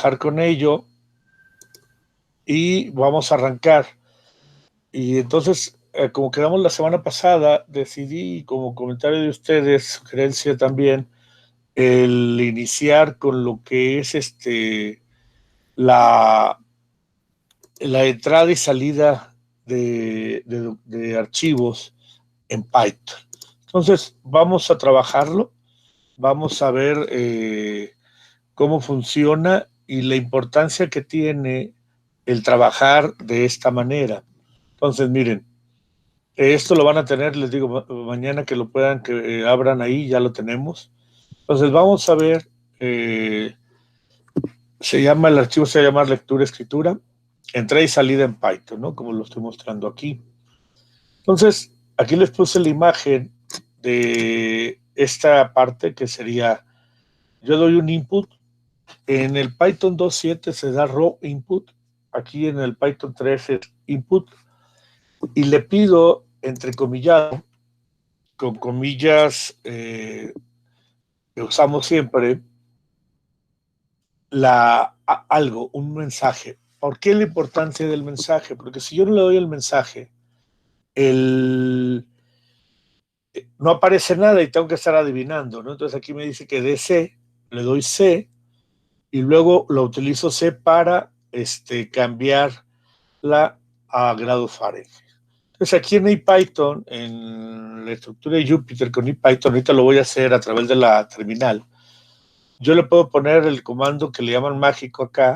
trabajar con ello y vamos a arrancar. Y entonces, como quedamos la semana pasada, decidí, como comentario de ustedes, sugerencia también, el iniciar con lo que es la entrada y salida de archivos en Python. Entonces, vamos a trabajarlo, vamos a ver cómo funciona y la importancia que tiene el trabajar de esta manera. Entonces, miren, esto lo van a tener, les digo, mañana que lo puedan, que abran ahí, ya lo tenemos. Entonces, vamos a ver, el archivo se va a llamar lectura-escritura, entrada y salida en Python, ¿no? Como lo estoy mostrando aquí. Entonces, aquí les puse la imagen de esta parte que sería, yo doy un input, en el Python 2.7 se da raw input, aquí en el Python 3 es input, y le pido, entrecomillado, con comillas que usamos siempre, algo, un mensaje. ¿Por qué la importancia del mensaje? Porque si yo no le doy el mensaje, no aparece nada y tengo que estar adivinando, ¿no? Entonces aquí me dice que de C, le doy C, y luego lo utilizo C para cambiarla a grados Fahrenheit. Entonces aquí en IPython, en la estructura de Jupyter con IPython, ahorita lo voy a hacer a través de la terminal, yo le puedo poner el comando que le llaman mágico acá,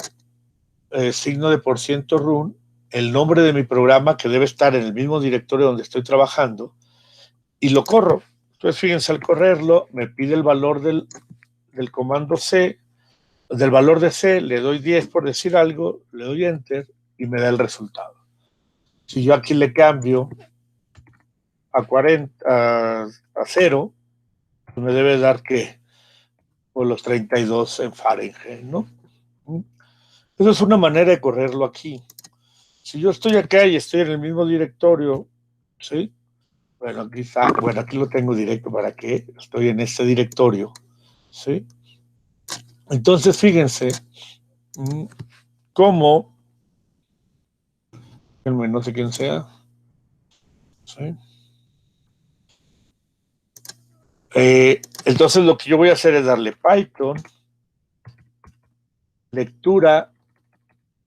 signo de %run, el nombre de mi programa que debe estar en el mismo directorio donde estoy trabajando, y lo corro. Entonces fíjense, al correrlo me pide el valor del comando C, del valor de C, le doy 10 por decir algo, le doy Enter y me da el resultado. Si yo aquí le cambio a 40, a 0, me debe dar que por los 32 en Fahrenheit, ¿no? Esa es una manera de correrlo aquí. Si yo estoy acá y estoy en el mismo directorio, ¿sí? Bueno, aquí está, bueno, aquí lo tengo directo para que estoy en este directorio, ¿sí? Entonces, fíjense cómo, no sé quién sea, ¿sí? Entonces lo que yo voy a hacer es darle Python, lectura,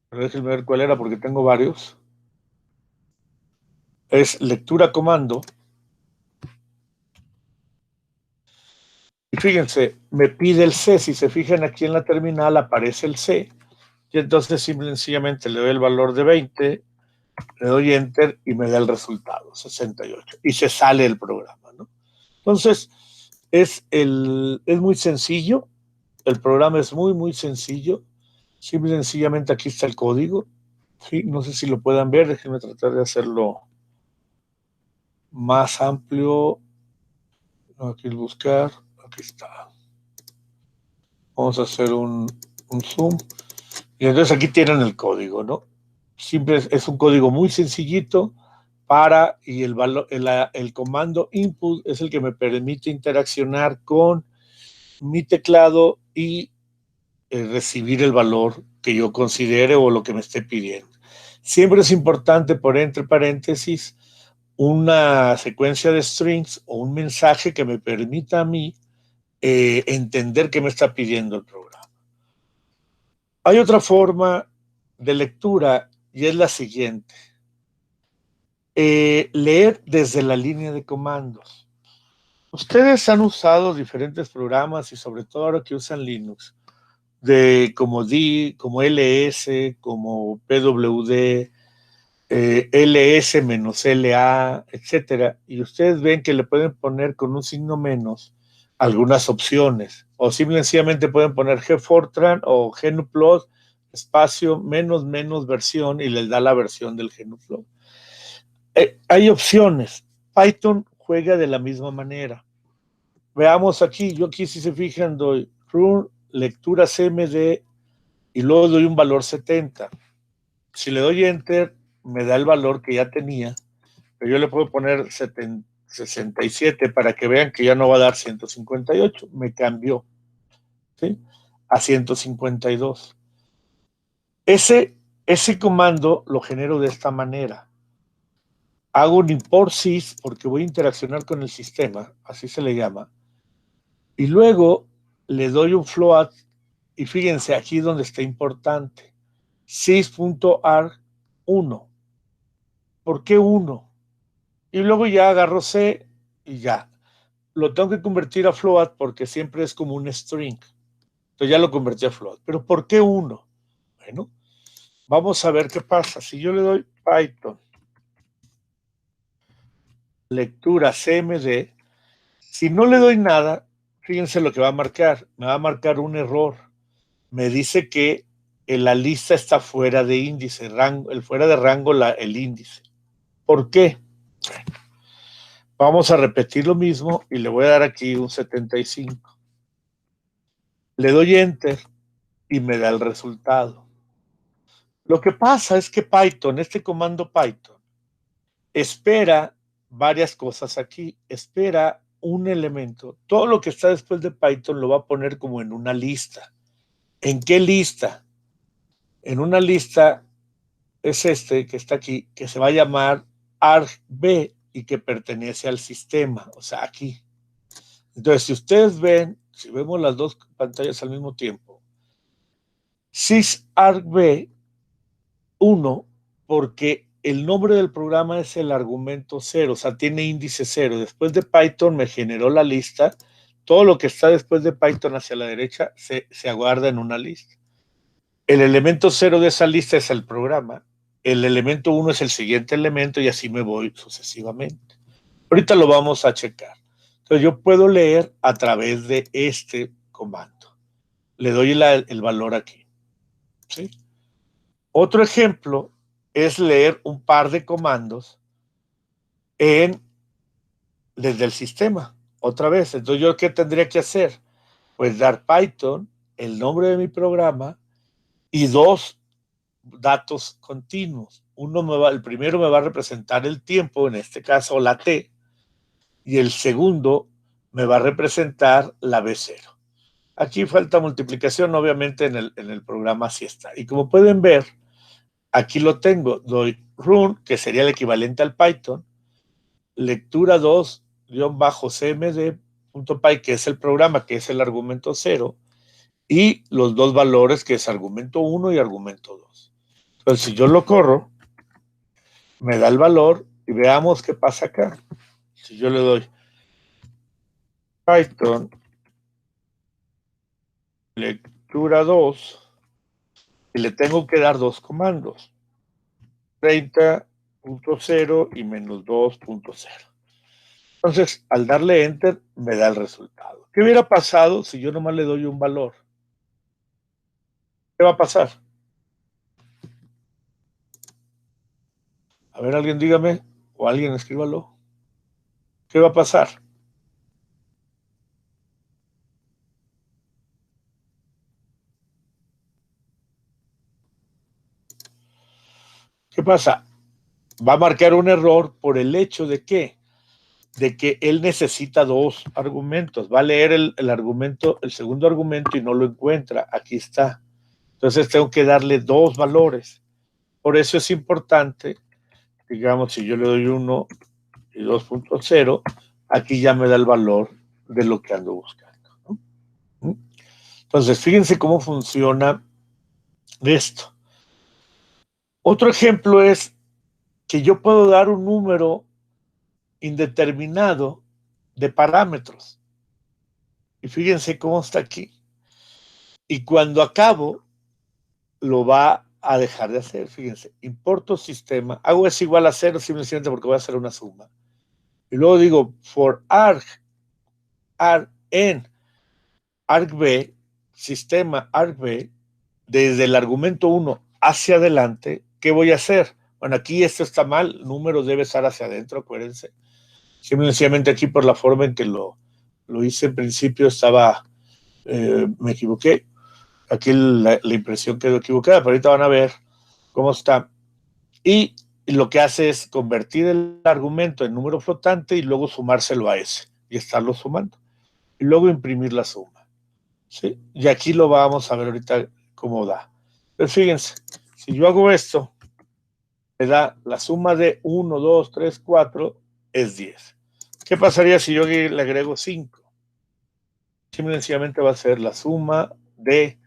pero déjenme ver cuál era porque tengo varios, es lectura comando, y fíjense, me pide el C, si se fijan aquí en la terminal aparece el C, y entonces sencillamente le doy el valor de 20, le doy Enter y me da el resultado, 68, y se sale el programa, ¿no? Entonces, es muy sencillo, el programa es muy, muy sencillo, simple y sencillamente aquí está el código, ¿sí? No sé si lo puedan ver, déjenme tratar de hacerlo más amplio, aquí el buscar, aquí está. Vamos a hacer un zoom, y entonces aquí tienen el código, ¿no? Simple, es un código muy sencillito, y el comando input es el que me permite interaccionar con mi teclado y recibir el valor que yo considere o lo que me esté pidiendo. Siempre es importante poner entre paréntesis una secuencia de strings o un mensaje que me permita a mí entender qué me está pidiendo el programa. Hay otra forma de lectura y es la siguiente. Leer desde la línea de comandos. Ustedes han usado diferentes programas y sobre todo ahora que usan Linux, como como LS, como PWD, LS-LA, etcétera, y ustedes ven que le pueden poner con un signo menos algunas opciones, o simplemente pueden poner gfortran o gnuplot espacio menos versión y les da la versión del gnuplot. Hay opciones. Python juega de la misma manera. Veamos aquí, yo aquí si se fijan doy run lectura CMD y luego doy un valor 70. Si le doy Enter, me da el valor que ya tenía, pero yo le puedo poner 67 para que vean que ya no va a dar 158. Me cambió, ¿sí? A 152. Ese comando lo genero de esta manera. Hago un import sys porque voy a interaccionar con el sistema, así se le llama, y luego le doy un float, y fíjense aquí donde está importante, sys.arg1. ¿Por qué 1? Y luego ya agarro C y ya. Lo tengo que convertir a float porque siempre es como un string. Entonces ya lo convertí a float. ¿Pero por qué 1? Bueno, vamos a ver qué pasa. Si yo le doy Python lectura CMD, si no le doy nada, fíjense lo que va a marcar. Me va a marcar un error. Me dice que la lista está fuera de índice, el fuera de rango el índice. ¿Por qué? Vamos a repetir lo mismo y le voy a dar aquí un 75. Le doy Enter y me da el resultado. Lo que pasa es que Python, este comando Python, espera varias cosas aquí. Espera un elemento. Todo lo que está después de Python lo va a poner como en una lista. ¿En qué lista? En una lista es este que está aquí, que se va a llamar argv y que pertenece al sistema, o sea, aquí. Entonces, si ustedes ven, si vemos las dos pantallas al mismo tiempo, sysargv 1, porque el nombre del programa es el argumento 0, o sea, tiene índice 0. Después de Python me generó la lista. Todo lo que está después de Python hacia la derecha se aguarda en una lista. El elemento 0 de esa lista es el programa. El elemento 1 es el siguiente elemento y así me voy sucesivamente. Ahorita lo vamos a checar. Entonces yo puedo leer a través de este comando. Le doy el valor aquí. ¿Sí? Otro ejemplo es leer un par de comandos desde el sistema. Otra vez, entonces yo ¿qué tendría que hacer? Pues dar Python, el nombre de mi programa y dos datos continuos. El primero me va a representar el tiempo, en este caso la T, y el segundo me va a representar la B0. Aquí falta multiplicación, obviamente en el programa sí está. Y como pueden ver, aquí lo tengo, doy run, que sería el equivalente al Python, lectura 2-cmd.py, que es el programa, que es el argumento 0, y los dos valores, que es argumento 1 y argumento 2. Entonces, si yo lo corro, me da el valor y veamos qué pasa acá. Si yo le doy Python lectura 2 y le tengo que dar dos comandos, 30.0 y menos 2.0. Entonces, al darle Enter, me da el resultado. ¿Qué hubiera pasado si yo nomás le doy un valor? ¿Qué va a pasar? A ver, alguien dígame, o alguien escríbalo. ¿Qué va a pasar? ¿Qué pasa? Va a marcar un error por el hecho de que él necesita dos argumentos. Va a leer el argumento, el segundo argumento y no lo encuentra. Aquí está. Entonces tengo que darle dos valores. Por eso es importante, digamos, si yo le doy 1 y 2.0, aquí ya me da el valor de lo que ando buscando, ¿no? Entonces, fíjense cómo funciona esto. Otro ejemplo es que yo puedo dar un número indeterminado de parámetros. Y fíjense cómo está aquí. Y cuando acabo, lo va a dejar de hacer. Fíjense, importo sistema, hago es igual a 0 simplemente porque voy a hacer una suma. Y luego digo for arg en argv, sistema argv, desde el argumento 1 hacia adelante, ¿qué voy a hacer? Bueno, aquí esto está mal, número debe estar hacia adentro, acuérdense. Simplemente aquí por la forma en que lo hice en principio estaba, me equivoqué. Aquí la impresión quedó equivocada, pero ahorita van a ver cómo está. Y lo que hace es convertir el argumento en número flotante y luego sumárselo a ese y estarlo sumando. Y luego imprimir la suma. ¿Sí? Y aquí lo vamos a ver ahorita cómo da. Pero fíjense, Si yo hago esto, me da la suma de 1, 2, 3, 4 es 10. ¿Qué pasaría si yo le agrego 5? Simple y sencillamente va a ser la suma de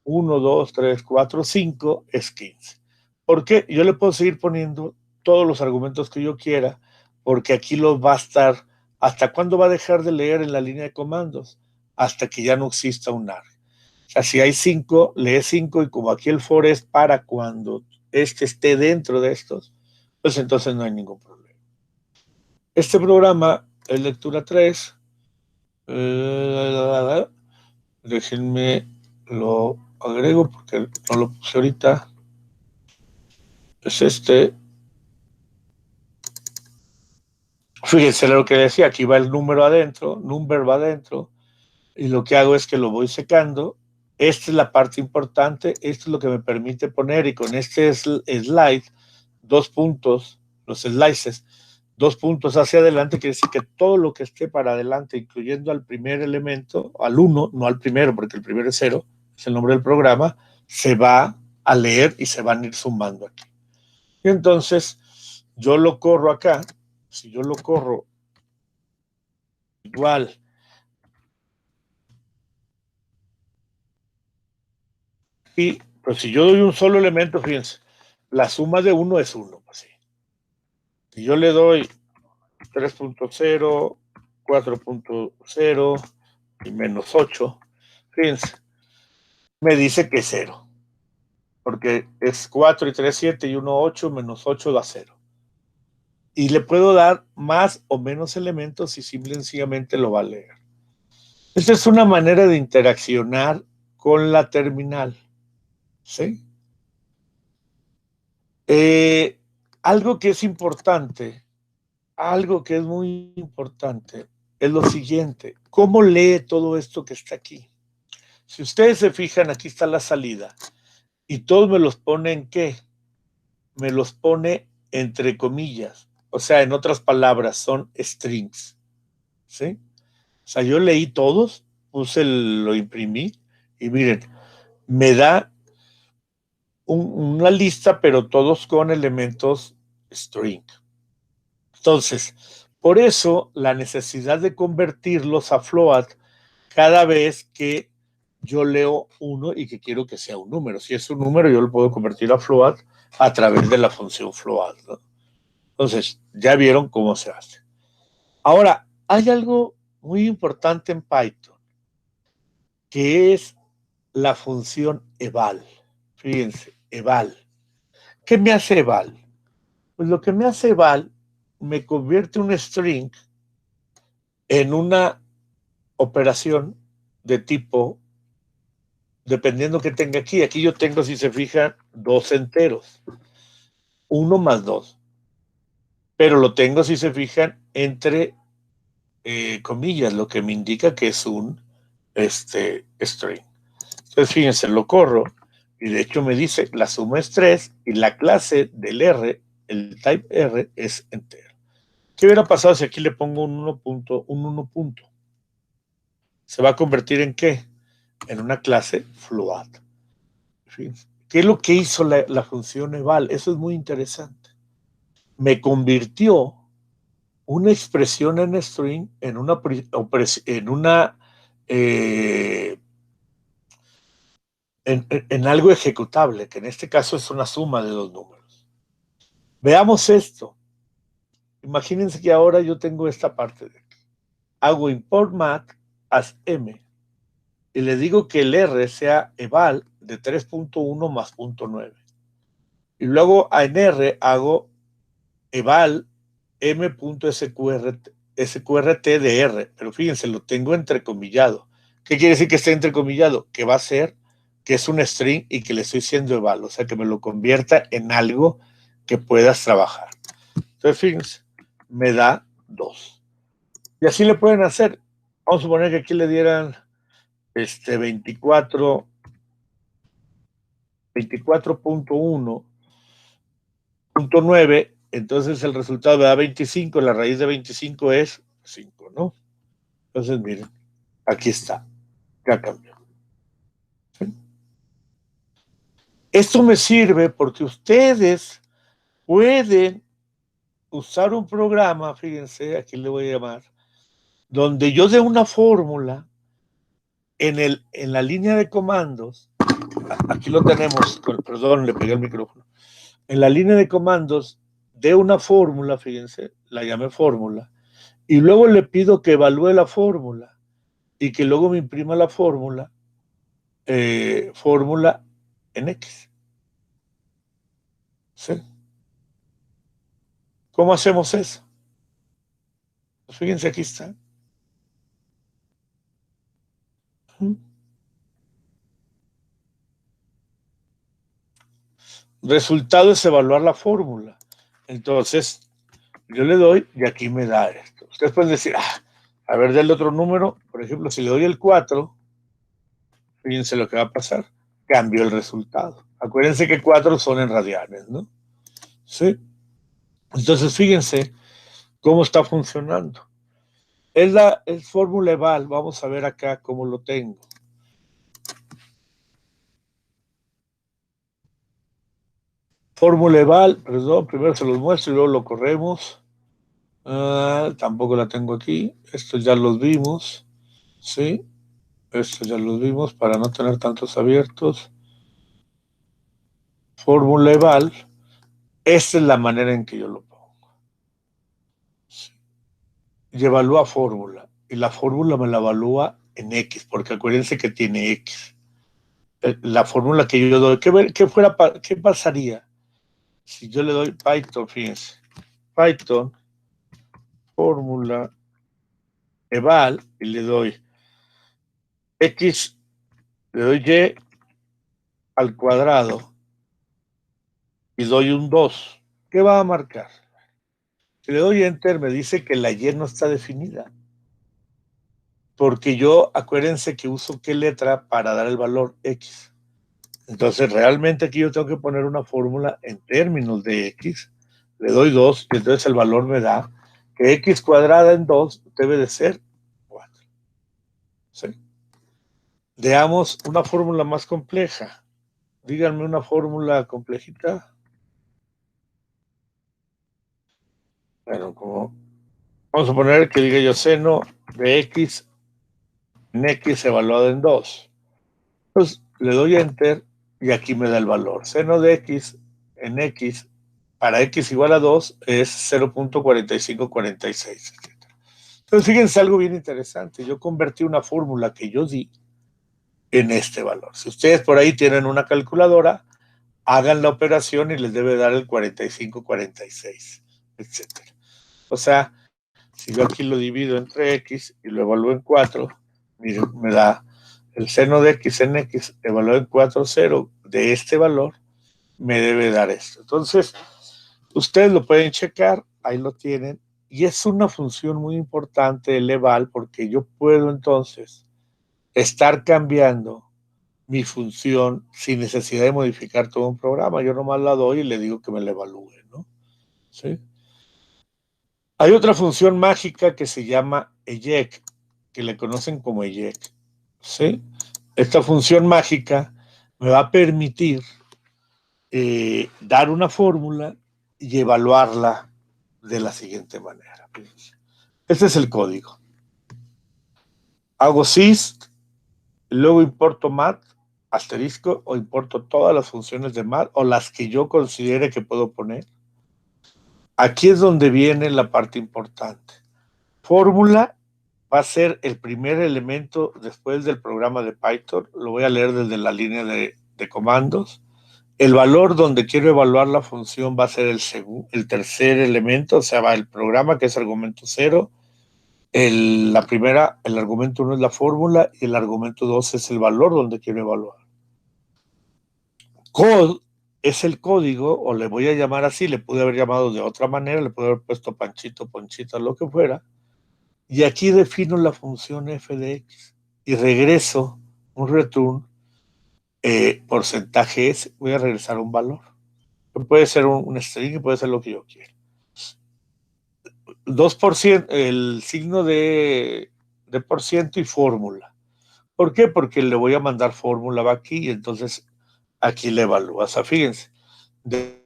1, 2, 3, 4, 5 es 15. ¿Por qué? Yo le puedo seguir poniendo todos los argumentos que yo quiera, porque aquí lo va a estar. ¿Hasta cuándo va a dejar de leer en la línea de comandos? Hasta que ya no exista un ARG. O sea, si hay 5, lee 5 y como aquí el for es para cuando este esté dentro de estos, pues entonces no hay ningún problema. Este programa es lectura 3. Déjenme lo agrego porque no lo puse ahorita. Es este. Fíjense lo que decía, aquí va el número adentro, number va adentro, y lo que hago es que lo voy secando. Esta es la parte importante, esto es lo que me permite poner, y con este slide, 2 puntos, los slices, 2 puntos hacia adelante, quiere decir que todo lo que esté para adelante, incluyendo al primer elemento, al 1, no al primero, porque el primero es 0, es el nombre del programa, se va a leer y se van a ir sumando aquí. Y entonces, yo lo corro acá, si yo lo corro igual, y pues si yo doy un solo elemento, fíjense, la suma de 1 es 1. Pues sí. Si yo le doy 3.0, 4.0 y menos 8, fíjense, me dice que es 0, porque es 4 y 3, 7 y 1, 8, menos 8 da 0. Y le puedo dar más o menos elementos y simple y sencillamente lo va a leer. Esta es una manera de interaccionar con la terminal. ¿Sí? Algo que es importante, algo que es muy importante, es lo siguiente. ¿Cómo lee todo esto que está aquí? Si ustedes se fijan, aquí está la salida. Y todos me los pone en qué? Me los pone entre comillas. O sea, en otras palabras, son strings. ¿Sí? O sea, yo leí todos, lo imprimí, y miren, me da una lista, pero todos con elementos string. Entonces, por eso la necesidad de convertirlos a float cada vez que yo leo uno y que quiero que sea un número. Si es un número, yo lo puedo convertir a float a través de la función float, ¿no? Entonces, ya vieron cómo se hace. Ahora, hay algo muy importante en Python, que es la función eval. Fíjense, eval. ¿Qué me hace eval? Pues lo que me hace eval me convierte un string en una operación de tipo, dependiendo que tenga aquí. Aquí yo tengo, si se fijan, 2 enteros. 1 más 2. Pero lo tengo, si se fijan, entre comillas, lo que me indica que es un string. Entonces, fíjense, lo corro y de hecho me dice la suma es 3 y la clase del R, el type R, es entero. ¿Qué hubiera pasado si aquí le pongo un 1 punto, un 1 punto? ¿Se va a convertir en qué? En una clase float. ¿Qué es lo que hizo la función eval? Eso es muy interesante. Me convirtió una expresión en string en en algo ejecutable, que en este caso es una suma de 2 números. Veamos esto. Imagínense que ahora yo tengo esta parte de aquí. Hago import math as m y le digo que el R sea eval de 3.1 más 0.9. Y luego en R hago eval m.sqrt de R, pero fíjense, lo tengo entrecomillado. ¿Qué quiere decir que esté entrecomillado? Que va a ser que es un string y que le estoy diciendo eval, o sea, que me lo convierta en algo que puedas trabajar. Entonces, fíjense, me da 2. Y así le pueden hacer. Vamos a suponer que aquí le dieran 24.1.9, entonces el resultado me da 25, la raíz de 25 es 5, ¿no? Entonces, miren, aquí está, ya cambió. ¿Sí? Esto me sirve porque ustedes pueden usar un programa, fíjense, aquí le voy a llamar, donde yo dé una fórmula en la línea de comandos. Aquí lo tenemos, perdón, le pegué el micrófono. En la línea de comandos de una fórmula, fíjense, la llamé fórmula, y luego le pido que evalúe la fórmula y que luego me imprima la fórmula en X. ¿Sí? ¿Cómo hacemos eso? Pues fíjense, aquí está. Resultado es evaluar la fórmula. Entonces, yo le doy y aquí me da esto. Ustedes pueden decir, a ver, del otro número, por ejemplo, si le doy el 4, fíjense lo que va a pasar. Cambió el resultado. Acuérdense que 4 son en radianes, ¿no? Sí. Entonces, fíjense cómo está funcionando. Es fórmula eval. Vamos a ver acá cómo lo tengo. Fórmula eval, perdón, primero se los muestro y luego lo corremos. Tampoco la tengo aquí. Estos ya los vimos. Sí. Estos ya los vimos para no tener tantos abiertos. Fórmula eval. Esta es la manera en que yo lo pongo. Sí. Y evalúa fórmula. Y la fórmula me la evalúa en X, porque acuérdense que tiene X. La fórmula que yo doy, ¿qué pasaría si yo le doy Python? Fíjense, Python, fórmula, eval, y le doy X, le doy Y al cuadrado y doy un 2. ¿Qué va a marcar? Si le doy Enter, me dice que la Y no está definida. Porque yo, acuérdense que uso qué letra para dar el valor X. Entonces, realmente aquí yo tengo que poner una fórmula en términos de X. Le doy 2 y entonces el valor me da que X cuadrada en 2 debe de ser 4. ¿Sí? Veamos una fórmula más compleja. Díganme una fórmula complejita. Bueno, como vamos a poner que diga yo seno de X en X evaluado en 2. Entonces le doy Enter y aquí me da el valor. Seno de X en X para X igual a 2 es 0.4546. Entonces fíjense algo bien interesante. Yo convertí una fórmula que yo di en este valor. Si ustedes por ahí tienen una calculadora, hagan la operación y les debe dar el 4546, etc. O sea, si yo aquí lo divido entre X y lo evalúo en 4, miren, me da el seno de X en X evaluado en 4, 0 de este valor, me debe dar esto. Entonces, ustedes lo pueden checar, ahí lo tienen, y es una función muy importante el eval porque yo puedo entonces estar cambiando mi función sin necesidad de modificar todo un programa. Yo nomás la doy y le digo que me la evalúe, ¿no? ¿Sí? Hay otra función mágica que se llama eject, que le conocen como eject. ¿Sí? Esta función mágica me va a permitir dar una fórmula y evaluarla de la siguiente manera. Este es el código. Hago sys, luego importo mat, asterisco, o importo todas las funciones de mat o las que yo considere que puedo poner. Aquí es donde viene la parte importante. Fórmula va a ser el primer elemento después del programa de Python. Lo voy a leer desde la línea de comandos. El valor donde quiero evaluar la función va a ser el tercer elemento, o sea, va el programa, que es argumento 0. El argumento 1 es la fórmula y el argumento 2 es el valor donde quiero evaluar. Code es el código, o le voy a llamar así, le pude haber llamado de otra manera, le pude haber puesto Panchito, Ponchita, lo que fuera. Y aquí defino la función f de x y regreso un return porcentaje s. Voy a regresar un valor. Puede ser un string y puede ser lo que yo quiera. 2%, el signo de por ciento y fórmula. ¿Por qué? Porque le voy a mandar fórmula va aquí y entonces aquí le evalúas. O sea, fíjense, de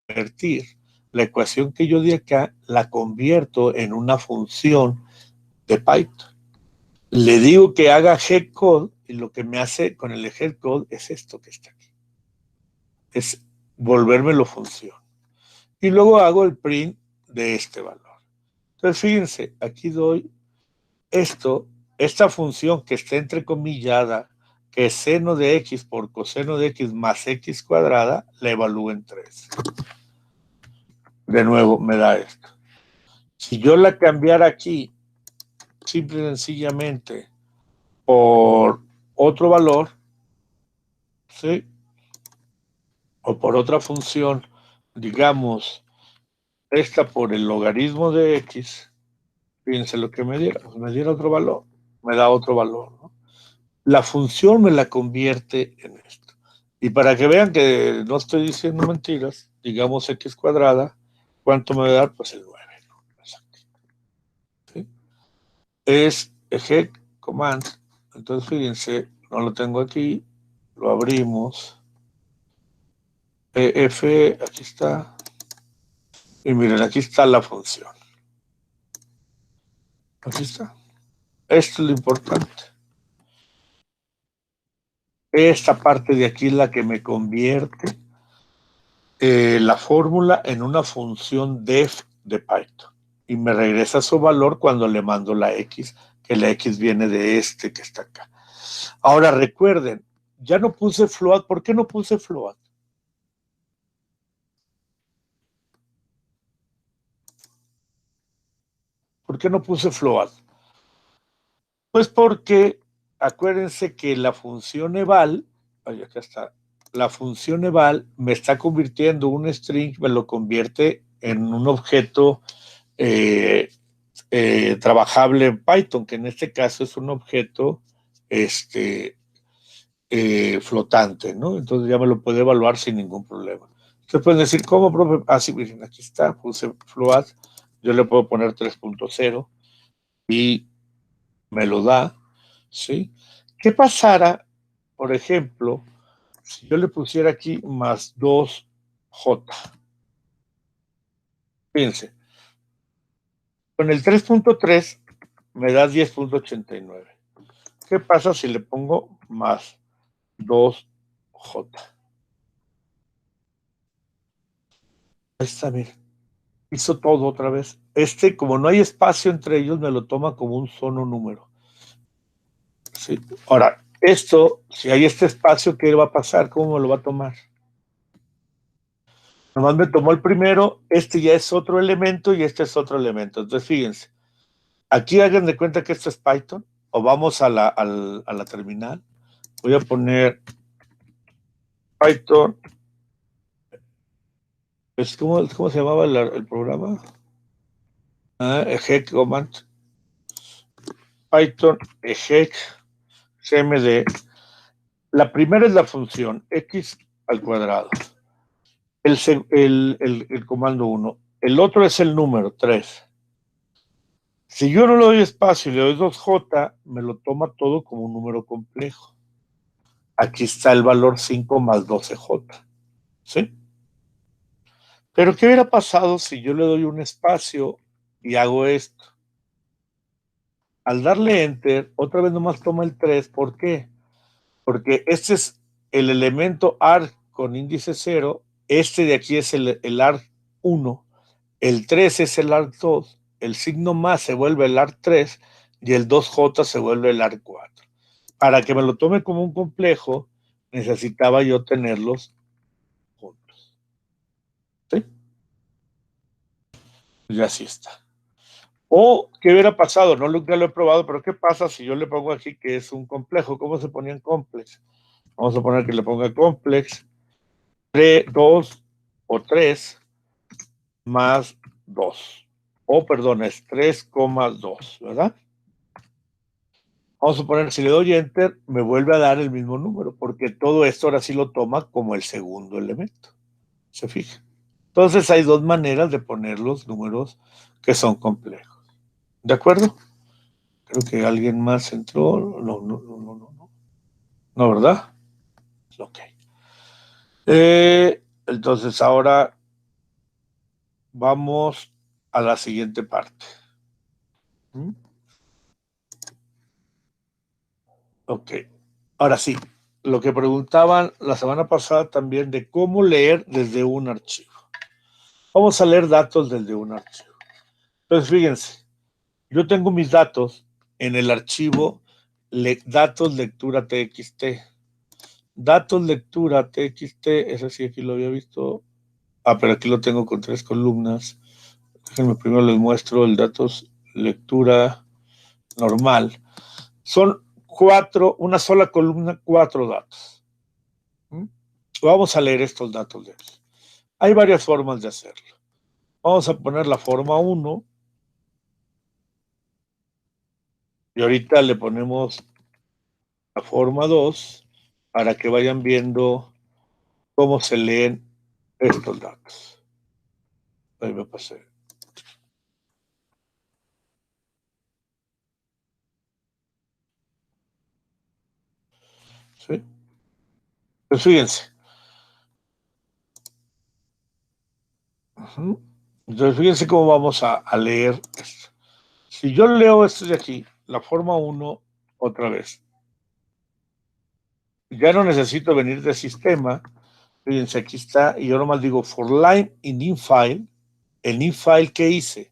convertir la ecuación que yo di acá, la convierto en una función de Python. Le digo que haga headcode y lo que me hace con el headcode es esto que está aquí. Es volvérmelo función. Y luego hago el print de este valor. Entonces, fíjense, aquí doy esta función que está entrecomillada, que es seno de x por coseno de x más x cuadrada, la evalúo en 3. De nuevo, me da esto. Si yo la cambiara aquí, simple y sencillamente, por otro valor, ¿sí? O por otra función, digamos, esta por el logaritmo de x, fíjense lo que me diera, pues me diera otro valor, me da otro valor, ¿no? La función me la convierte en esto. Y para que vean que no estoy diciendo mentiras, digamos x cuadrada, ¿cuánto me va a dar? Pues el 9, ¿no? Exacto. ¿Sí? Es eje command. Entonces, fíjense, no lo tengo aquí, lo abrimos. F, aquí está. Y miren, aquí está la función. Aquí está. Esto es lo importante. Esta parte de aquí es la que me convierte la fórmula en una función def de Python. Y me regresa su valor cuando le mando la X, que la X viene de este que está acá. Ahora recuerden, ya no puse float. ¿Por qué no puse float? ¿Por qué no puse float? Pues porque acuérdense que la función eval, acá está, la función eval me está convirtiendo un string, me lo convierte en un objeto trabajable en Python, que en este caso es un objeto flotante, ¿no? Entonces ya me lo puede evaluar sin ningún problema. Ustedes pueden decir, ¿cómo, profe? Ah, sí, miren, aquí está, puse float, yo le puedo poner 3.0 y me lo da, ¿sí? ¿Qué pasara, por ejemplo, si yo le pusiera aquí más 2J? Fíjense, con el 3.3 me da 10.89. ¿Qué pasa si le pongo más 2J? Ahí está, miren. Hizo todo otra vez. Como no hay espacio entre ellos, me lo toma como un solo número. ¿Sí? Ahora, si hay este espacio, ¿qué va a pasar? ¿Cómo me lo va a tomar? Nomás me tomó el primero, este ya es otro elemento y este es otro elemento. Entonces, fíjense, aquí hagan de cuenta que esto es Python, o vamos a la terminal. Voy a poner Python. ¿Cómo se llamaba el programa? Exec command. Python exec cmd. La primera es la función x al cuadrado. El comando 1. El otro es el número 3. Si yo no le doy espacio y le doy 2J, me lo toma todo como un número complejo. Aquí está el valor 5 más 12J. ¿Sí? Pero ¿qué hubiera pasado si yo le doy un espacio y hago esto? Al darle Enter, otra vez nomás toma el 3. ¿Por qué? Porque este es el elemento arg con índice 0. Este de aquí es el arg 1. El 3 es el arg 2. El signo más se vuelve el arg 3 y el 2J se vuelve el arg 4. Para que me lo tome como un complejo, necesitaba yo tenerlos juntos. ¿Sí? Y así está. O, ¿qué hubiera pasado? No nunca lo he probado, pero ¿qué pasa si yo le pongo aquí que es un complejo? ¿Cómo se ponía en complex? Vamos a poner que le ponga complex 3, 2 o 3 más 2. O, perdón, es 3,2, ¿verdad? Vamos a poner, si le doy Enter, me vuelve a dar el mismo número, porque todo esto ahora sí lo toma como el segundo elemento. ¿Se fija? Entonces hay dos maneras de poner los números que son complejos. ¿De acuerdo? Creo que alguien más entró. No, ¿verdad? Ok. Entonces ahora vamos a la siguiente parte. Ok. Ahora sí, lo que preguntaban la semana pasada también de cómo leer desde un archivo. Vamos a leer datos desde un archivo. Entonces, fíjense, yo tengo mis datos en el archivo datos lectura txt. Datos lectura txt, ese sí aquí lo había visto. Ah, pero aquí lo tengo con 3 columnas. Déjenme primero les muestro el datos lectura normal. Son 4, una sola columna, 4 datos. Vamos a leer estos datos de aquí. Hay varias formas de hacerlo. Vamos a poner la forma 1 y ahorita le ponemos la forma 2 para que vayan viendo cómo se leen estos datos. Ahí me pasé. ¿Sí? Pues fíjense. Entonces fíjense cómo vamos a leer esto. Si yo leo esto de aquí, la forma 1, otra vez, ya no necesito venir de sistema. Fíjense, aquí está, y yo nomás digo for line in infile. El infile, ¿qué hice?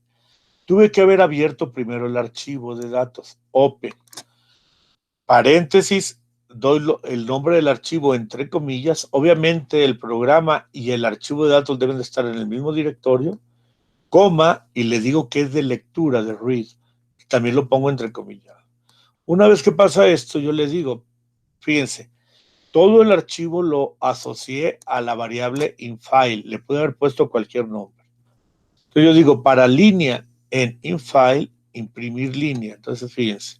Tuve que haber abierto primero el archivo de datos, open, paréntesis, doy el nombre del archivo entre comillas. Obviamente el programa y el archivo de datos deben de estar en el mismo directorio, coma, y le digo que es de lectura, de read. También lo pongo entre comillas. Una vez que pasa esto, yo le digo, fíjense, todo el archivo lo asocié a la variable infile. Le pude haber puesto cualquier nombre. Entonces yo digo, para línea en infile, imprimir línea. Entonces fíjense,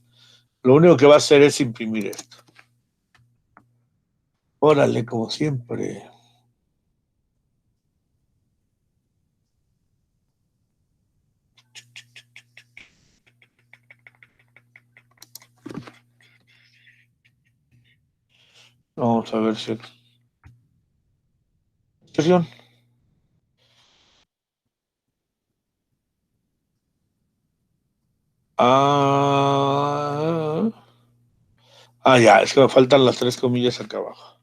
lo único que va a hacer es imprimir esto. Órale, como siempre. Vamos a ver si... Ya, es que me faltan las 3 comillas acá abajo.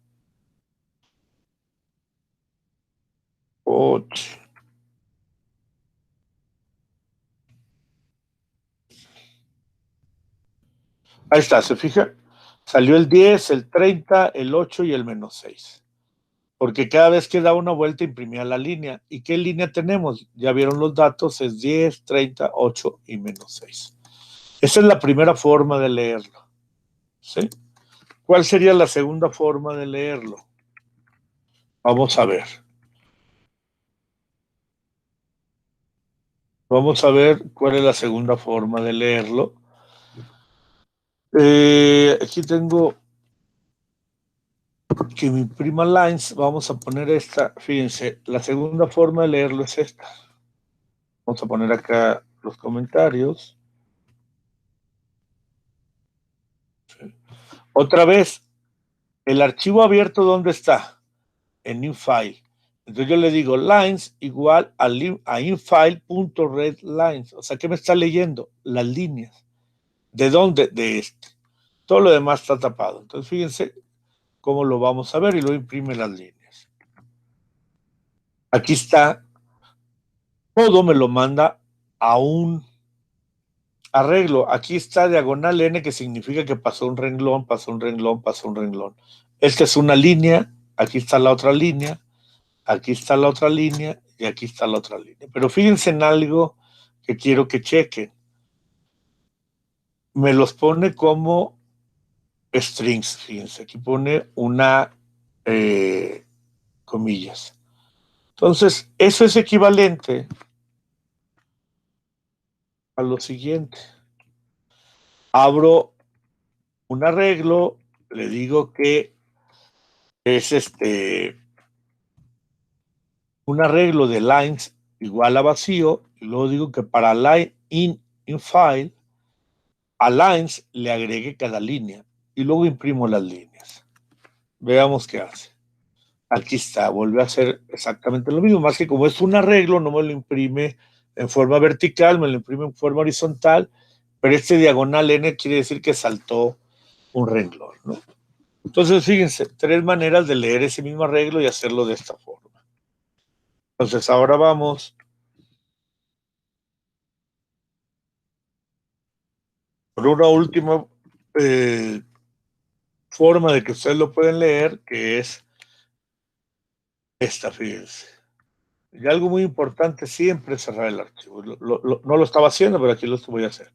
Ahí está, ¿se fija? Salió el 10, el 30, el 8 y el -6. Porque cada vez que da una vuelta imprimía la línea. ¿Y qué línea tenemos? Ya vieron los datos, es 10, 30, 8 y -6. Esa es la primera forma de leerlo. ¿Sí? ¿Cuál sería la segunda forma de leerlo? Vamos a ver. Vamos a ver cuál es la segunda forma de leerlo. Aquí tengo que mi prima lines, vamos a poner esta, fíjense, la segunda forma de leerlo es esta. Vamos a poner acá los comentarios. Sí. Otra vez, el archivo abierto, ¿dónde está? En infile. Entonces yo le digo lines igual a infile.readlines. O sea, ¿qué me está leyendo? Las líneas. ¿De dónde? De este. Todo lo demás está tapado. Entonces fíjense cómo lo vamos a ver y lo imprime las líneas. Aquí está. Todo me lo manda a un arreglo. Aquí está diagonal N, que significa que pasó un renglón, pasó un renglón, pasó un renglón. Esta es una línea, aquí está la otra línea, aquí está la otra línea y aquí está la otra línea. Pero fíjense en algo que quiero que chequen. Me los pone como strings, fíjense, aquí pone una comillas. Entonces, eso es equivalente a lo siguiente. Abro un arreglo, le digo que es un arreglo de lines igual a vacío, y luego digo que para line in file, a lines le agregue cada línea, y luego imprimo las líneas. Veamos qué hace. Aquí está, vuelve a hacer exactamente lo mismo, más que como es un arreglo, no me lo imprime en forma vertical, me lo imprime en forma horizontal, pero este diagonal n quiere decir que saltó un renglón, ¿no? Entonces, fíjense, tres maneras de leer ese mismo arreglo y hacerlo de esta forma. Entonces, ahora vamos por una última forma de que ustedes lo pueden leer, que es esta, fíjense. Y algo muy importante siempre es cerrar el archivo. No lo estaba haciendo, pero aquí lo voy a hacer.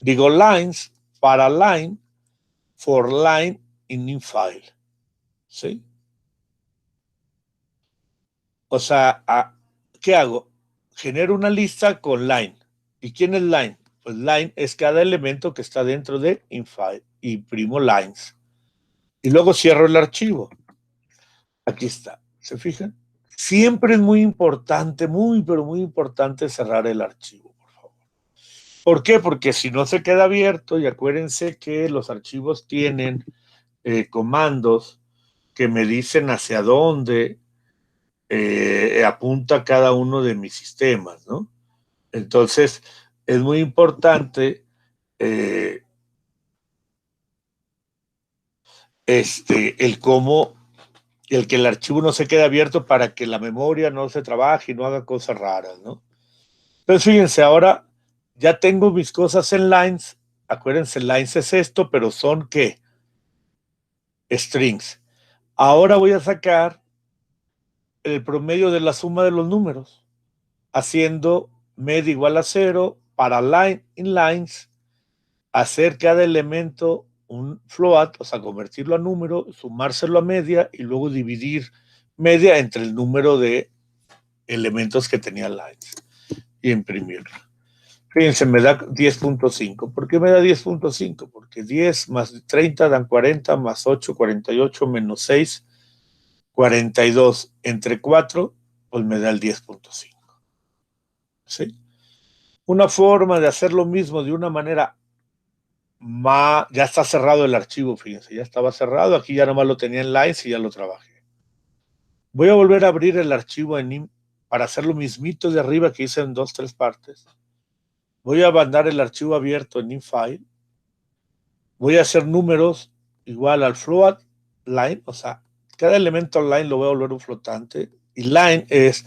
Digo lines para line for line in file. ¿Sí? O sea, ¿qué hago? Genero una lista con line. ¿Y quién es line? Pues line es cada elemento que está dentro de infile. Imprimo lines. Y luego cierro el archivo. Aquí está. ¿Se fijan? Siempre es muy importante, muy, pero muy importante cerrar el archivo, por favor. ¿Por qué? Porque si no se queda abierto, y acuérdense que los archivos tienen comandos que me dicen hacia dónde apunta cada uno de mis sistemas, ¿no? Entonces, es muy importante el cómo, el que el archivo no se quede abierto para que la memoria no se trabaje y no haga cosas raras, ¿no? Entonces, fíjense, ahora ya tengo mis cosas en lines. Acuérdense, lines es esto, pero son ¿qué? Strings. Ahora voy a sacar el promedio de la suma de los números, haciendo med igual a 0 para line in lines, hacer cada elemento un float, o sea, convertirlo a número, sumárselo a media y luego dividir media entre el número de elementos que tenía lines y imprimirlo. Fíjense, me da 10.5. ¿Por qué me da 10.5? Porque 10 más 30 dan 40, más 8, 48, menos 6, 42. Entre 4, pues me da el 10.5. ¿Sí? Una forma de hacer lo mismo de una manera más... Ya está cerrado el archivo, fíjense, ya estaba cerrado. Aquí ya nomás lo tenía en lines y ya lo trabajé. Voy a volver a abrir el archivo en IM para hacer lo mismito de arriba que hice en 2, 3 partes. Voy a mandar el archivo abierto en InFile. Voy a hacer números igual al float line, o sea, cada elemento line lo voy a volver un flotante. Y line es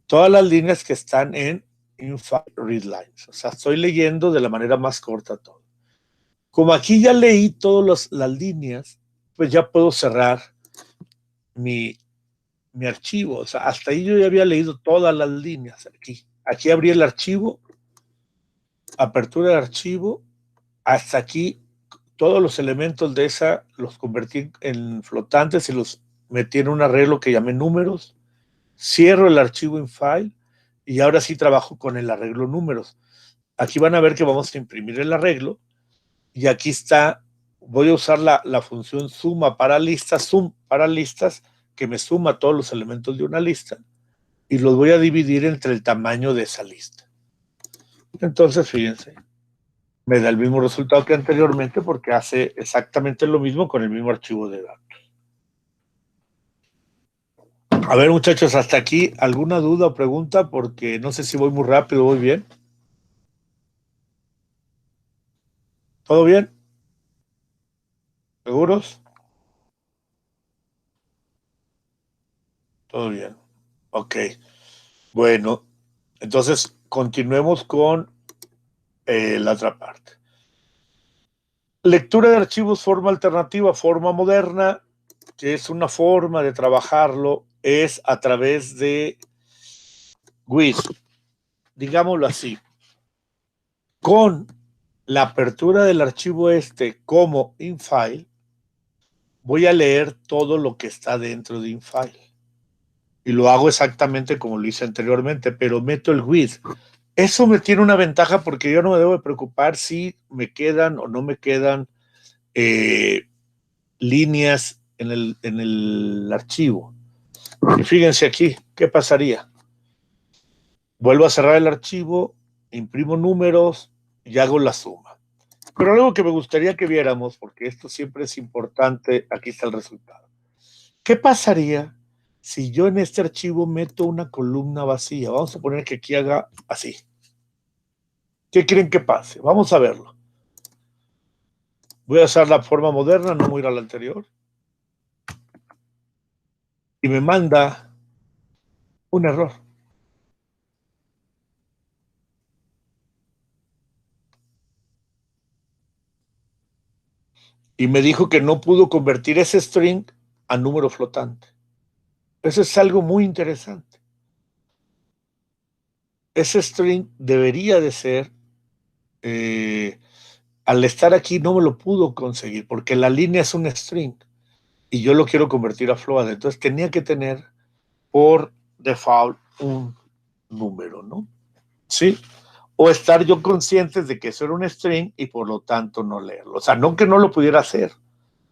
todas las líneas que están en InFile read lines. O sea, estoy leyendo de la manera más corta todo. Como aquí ya leí todas las líneas, pues ya puedo cerrar mi archivo. O sea, hasta ahí yo ya había leído todas las líneas. Aquí abrí el archivo, apertura de archivo, hasta aquí todos los elementos de esa los convertí en flotantes y los metí en un arreglo que llamé números, cierro el archivo en file y ahora sí trabajo con el arreglo números. Aquí van a ver que vamos a imprimir el arreglo y aquí está, voy a usar la función suma para listas, sum para listas, que me suma todos los elementos de una lista y los voy a dividir entre el tamaño de esa lista. Entonces, fíjense, me da el mismo resultado que anteriormente porque hace exactamente lo mismo con el mismo archivo de datos. A ver, muchachos, hasta aquí, ¿alguna duda o pregunta? Porque no sé si voy muy rápido o voy bien. ¿Todo bien? ¿Seguros? Todo bien. Ok. Bueno, entonces continuemos con la otra parte. Lectura de archivos, forma alternativa, forma moderna, que es una forma de trabajarlo, es a través de WIS, digámoslo así. Con la apertura del archivo como infile, voy a leer todo lo que está dentro de infile. Y lo hago exactamente como lo hice anteriormente, pero meto el with. Eso me tiene una ventaja porque yo no me debo de preocupar si me quedan o no me quedan líneas en el archivo. Y fíjense aquí, ¿qué pasaría? Vuelvo a cerrar el archivo, imprimo números y hago la suma. Pero algo que me gustaría que viéramos, porque esto siempre es importante, aquí está el resultado. ¿Qué pasaría si yo en este archivo meto una columna vacía? Vamos a poner que aquí haga así. ¿Qué creen que pase? Vamos a verlo. Voy a usar la forma moderna, no voy a ir a la anterior. Y me manda un error. Y me dijo que no pudo convertir ese string a número flotante. Eso es algo muy interesante. Ese string debería de ser, al estar aquí no me lo pudo conseguir, porque la línea es un string y yo lo quiero convertir a float. Entonces tenía que tener por default un número, ¿no? Sí. O estar yo consciente de que eso era un string y por lo tanto no leerlo. O sea, no que no lo pudiera hacer.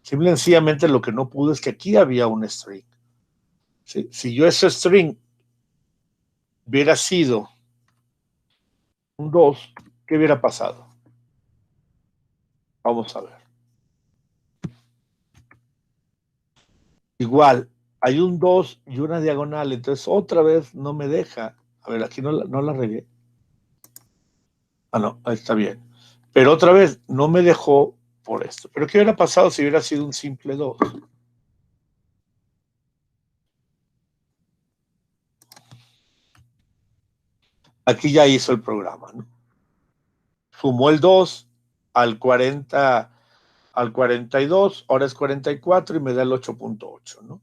Simple y sencillamente lo que no pudo es que aquí había un string. ¿Sí? Si yo ese string hubiera sido un 2, ¿qué hubiera pasado? Vamos a ver. Igual, hay un 2 y una diagonal, entonces otra vez no me deja. A ver, aquí no la regué. Ah, no, ahí está bien. Pero otra vez no me dejó por esto. Pero ¿qué hubiera pasado si hubiera sido un simple 2? Aquí ya hizo el programa, ¿no? Sumó el 2 al 40, al 42, ahora es 44 y me da el 8.8, ¿no?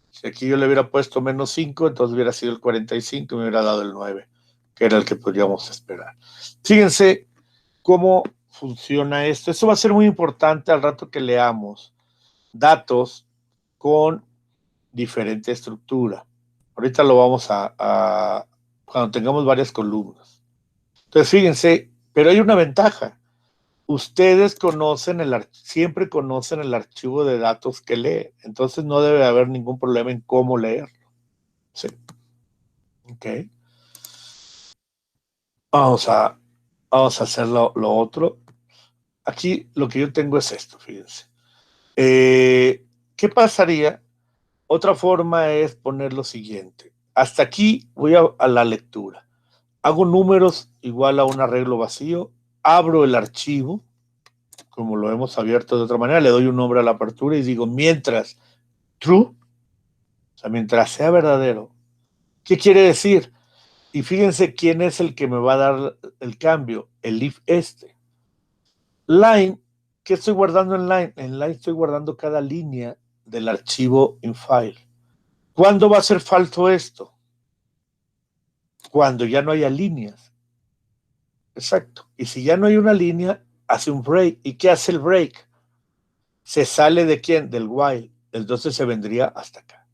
Si aquí yo le hubiera puesto menos 5, entonces hubiera sido el 45 y me hubiera dado el 9, que era el que podríamos esperar. Fíjense cómo funciona esto. Esto va a ser muy importante al rato que leamos datos con diferente estructura. Ahorita lo vamos a cuando tengamos varias columnas. Entonces, fíjense, pero hay una ventaja. Ustedes siempre conocen el archivo de datos que lee, entonces no debe haber ningún problema en cómo leerlo. Sí. Ok. Vamos a, vamos a hacer lo otro. Aquí lo que yo tengo es esto, fíjense. ¿Qué pasaría? Otra forma es poner lo siguiente. Hasta aquí voy a la lectura. Hago números igual a un arreglo vacío, abro el archivo, como lo hemos abierto de otra manera, le doy un nombre a la apertura y digo, mientras true, o sea, mientras sea verdadero. ¿Qué quiere decir? Y fíjense quién es el que me va a dar el cambio, el if este. Line, ¿qué estoy guardando en line? En line estoy guardando cada línea del archivo in file. ¿Cuándo va a ser falso esto? Cuando ya no haya líneas. Exacto. Y si ya no hay una línea, hace un break. ¿Y qué hace el break? Se sale de quién? Del while. Entonces se vendría hasta acá.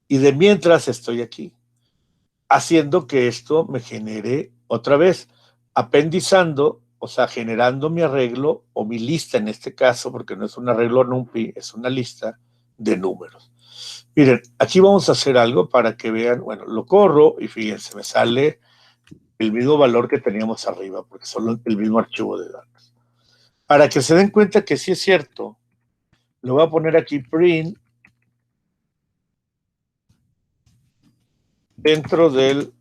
Y de mientras estoy aquí, haciendo que esto me genere otra vez, apendizando, o sea, generando mi arreglo o mi lista en este caso, porque no es un arreglo NumPy, es una lista de números. Miren, aquí vamos a hacer algo para que vean, bueno, lo corro y fíjense, me sale el mismo valor que teníamos arriba, porque son el mismo archivo de datos. Para que se den cuenta que sí es cierto, lo voy a poner aquí print dentro del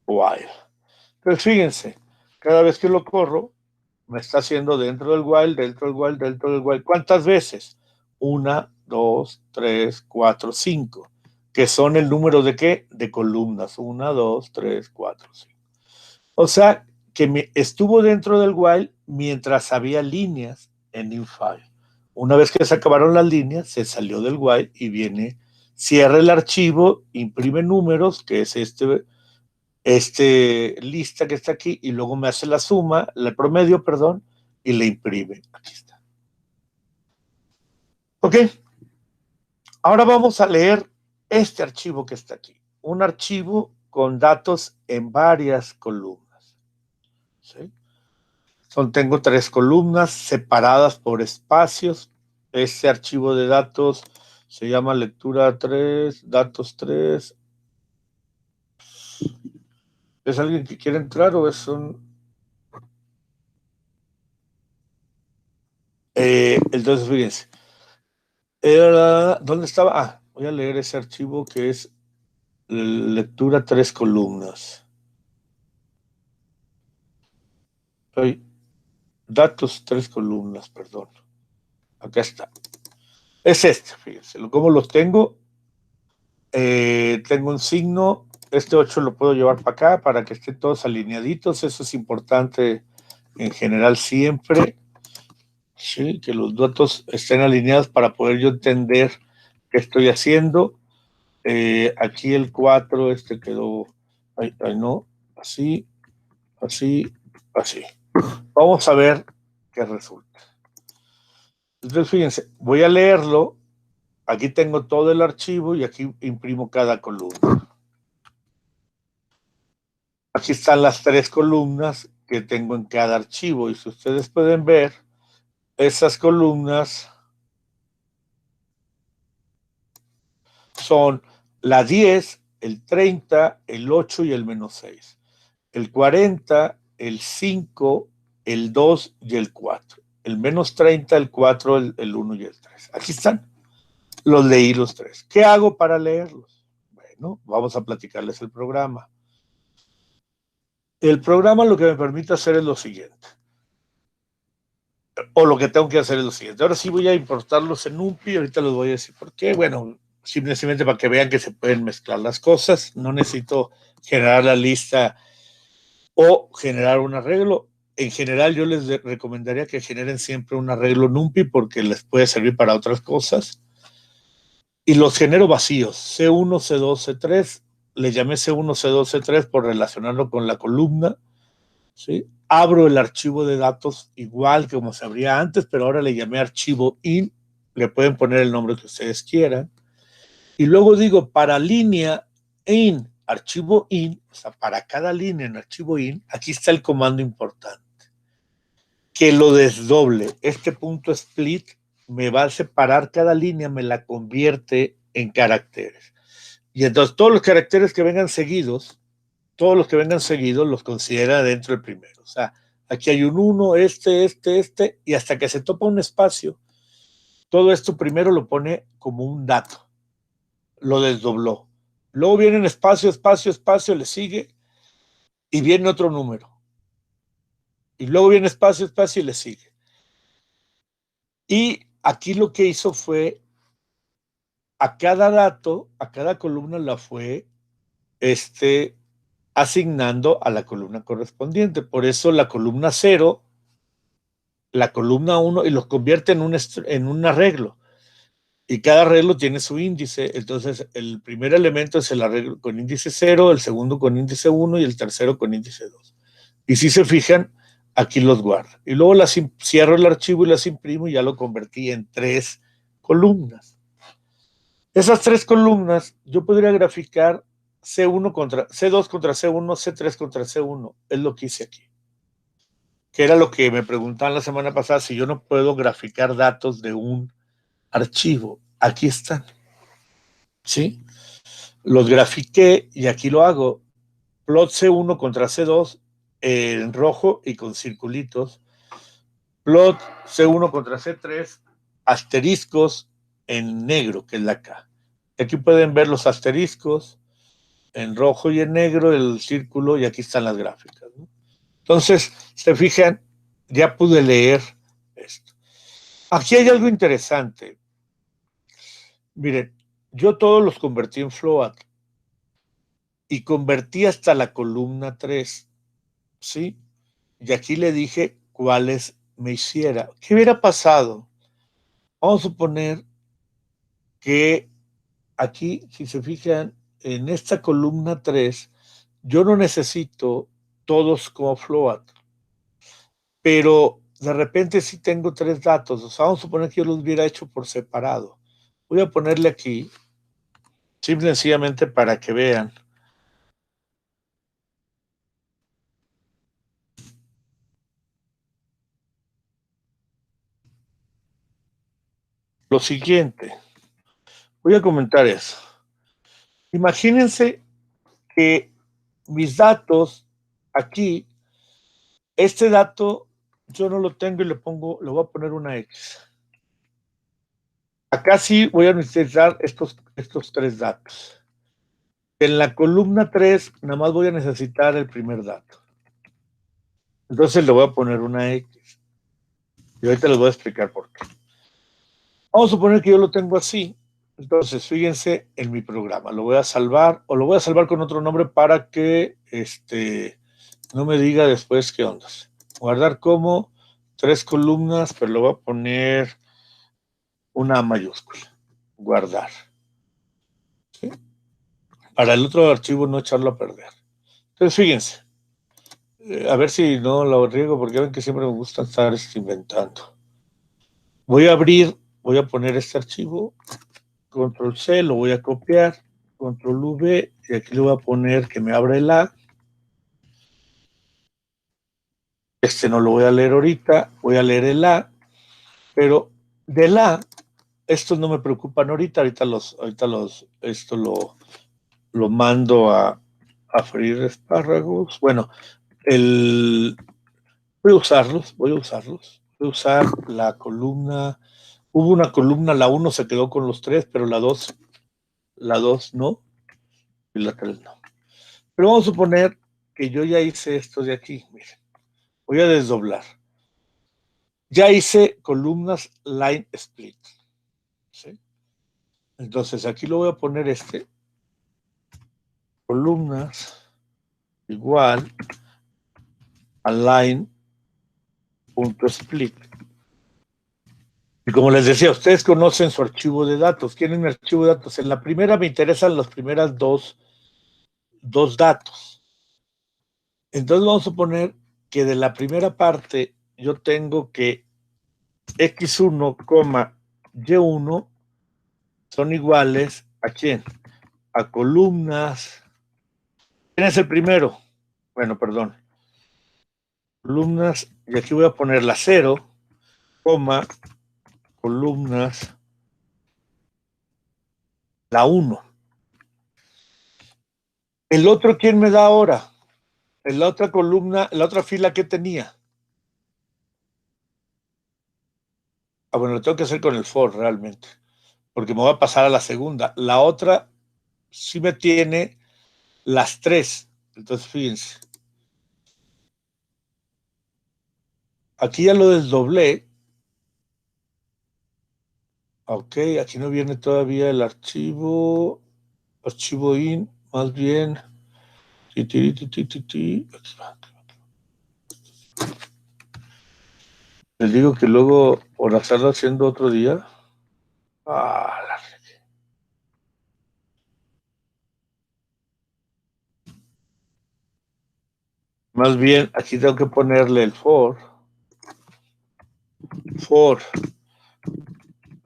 while. Entonces, fíjense, cada vez que lo corro, me está haciendo dentro del while, dentro del while, dentro del while. ¿Cuántas veces? 1, 2, 3, 4, 5. Que son el número de qué? De columnas. 1, 2, 3, 4, 5. O sea, que estuvo dentro del while mientras había líneas en infile. Una vez que se acabaron las líneas, se salió del while y viene, cierra el archivo, imprime números, que es lista que está aquí, y luego me hace la suma, el promedio, perdón, y le imprime. Aquí está. Ok, ahora vamos a leer este archivo que está aquí. Un archivo con datos en varias columnas. ¿Sí? Tengo 3 columnas separadas por espacios. Este archivo de datos se llama lectura 3, datos 3. ¿Es alguien que quiere entrar o es un...? Entonces, fíjense. ¿Dónde estaba? Ah, voy a leer ese archivo que es lectura 3 columnas. Datos 3 columnas, perdón. Acá está. Es este, fíjense. ¿Cómo los tengo? Tengo un signo. Este 8 lo puedo llevar para acá para que estén todos alineaditos. Eso es importante en general siempre. Sí, que los datos estén alineados para poder yo entender qué estoy haciendo. Aquí el 4, este quedó, no, así, así, así. Vamos a ver qué resulta. Entonces, fíjense, voy a leerlo. Aquí tengo todo el archivo y aquí imprimo cada columna. Aquí están las 3 columnas que tengo en cada archivo y si ustedes pueden ver, esas columnas son la 10, el 30, el 8 y el -6. El 40, el 5, el 2 y el 4. El -30, el 4, el 1 y el 3. Aquí están. Los leí los 3. ¿Qué hago para leerlos? Bueno, vamos a platicarles el programa. El programa lo que me permite hacer es lo siguiente. O lo que tengo que hacer es lo siguiente. Ahora sí voy a importarlos en UMPI. Ahorita les voy a decir por qué. Bueno, simplemente para que vean que se pueden mezclar las cosas. No necesito generar la lista o generar un arreglo. En general, yo les recomendaría que generen siempre un arreglo NumPy porque les puede servir para otras cosas. Y los genero vacíos, C1, C2, C3. Le llamé C1, C2, C3 por relacionarlo con la columna. ¿Sí? Abro el archivo de datos igual que como se abría antes, pero ahora le llamé archivo in. Le pueden poner el nombre que ustedes quieran. Y luego digo, para línea in, archivo in, o sea, para cada línea en archivo in, aquí está el comando importante. Que lo desdoble. Este punto split me va a separar cada línea, me la convierte en caracteres. Y entonces todos los caracteres que vengan seguidos, los considera dentro del primero. O sea, aquí hay un 1, este, y hasta que se topa un espacio, todo esto primero lo pone como un dato. Lo desdobló. Luego viene espacio, le sigue, y viene otro número. Y luego viene espacio, y le sigue. Y aquí lo que hizo fue a cada dato, a cada columna la fue asignando a la columna correspondiente. Por eso la columna 0, la columna 1, y los convierte en un arreglo. Y cada arreglo tiene su índice. Entonces, el primer elemento es el arreglo con índice 0, el segundo con índice 1 y el tercero con índice 2. Y si se fijan, aquí los guardo. Y luego cierro el archivo y las imprimo y ya lo convertí en 3 columnas. Esas 3 columnas yo podría graficar C2 contra C1, C3 contra C1. Es lo que hice aquí. Que era lo que me preguntaban la semana pasada, si yo no puedo graficar datos de un archivo. Aquí están. ¿Sí? Los grafiqué y aquí lo hago. Plot C1 contra C2 en rojo y con circulitos. Plot C1 contra C3, asteriscos en negro, que es la K. Aquí pueden ver los asteriscos en rojo y en negro, el círculo, y aquí están las gráficas, ¿no? Entonces, se fijan, ya pude leer esto. Aquí hay algo interesante. Miren, yo todos los convertí en float y convertí hasta la columna 3, ¿sí? Y aquí le dije cuáles me hiciera. ¿Qué hubiera pasado? Vamos a suponer que aquí, si se fijan, en esta columna 3, yo no necesito todos como float, pero de repente sí tengo 3 datos. O sea, vamos a suponer que yo los hubiera hecho por separado. Voy a ponerle aquí, simple y sencillamente para que vean. Lo siguiente, voy a comentar eso. Imagínense que mis datos aquí, este dato yo no lo tengo y le voy a poner una X. Acá sí voy a necesitar estos 3 datos. En la columna 3, nada más voy a necesitar el primer dato. Entonces le voy a poner una X. Y ahorita les voy a explicar por qué. Vamos a suponer que yo lo tengo así. Entonces, fíjense en mi programa. Lo voy a salvar, o lo voy a salvar con otro nombre para que no me diga después qué ondas. Guardar como 3 columnas, pero le voy a poner una mayúscula. Guardar. ¿Sí? Para el otro archivo no echarlo a perder. Entonces, fíjense. A ver si no lo riego, porque ven que siempre me gusta estar inventando. Voy a abrir, voy a poner este archivo, control C, lo voy a copiar, control V, y aquí le voy a poner que me abra el A. No lo voy a leer ahorita, voy a leer el A, pero del A, estos no me preocupan ahorita esto lo mando a freír espárragos. Bueno, voy a usarlos. Voy a usar la columna. Hubo una columna, la 1 se quedó con los 3, pero la 2 no, y la 3 no. Pero vamos a suponer que yo ya hice esto de aquí. Miren, voy a desdoblar. Ya hice columnas line split. ¿Sí? Entonces aquí lo voy a poner columnas igual a line.split. Y como les decía, ustedes conocen su archivo de datos. ¿Quieren mi archivo de datos? En la primera me interesan las primeras dos datos. Entonces vamos a suponer que de la primera parte yo tengo que x1, y1 son iguales ¿a quién? A columnas. ¿Quién es el primero? Bueno, perdón. Columnas, y aquí voy a poner la 0, columnas, la 1. El otro, ¿quién me da ahora? En la otra columna, en la otra fila que tenía. Bueno, lo tengo que hacer con el for realmente, porque me voy a pasar a la segunda. La otra sí me tiene las 3. Entonces, fíjense. Aquí ya lo desdoblé. Ok, aquí no viene todavía el archivo in, más bien. Les digo que luego, por estarlo haciendo otro día. La... Más bien, aquí tengo que ponerle el for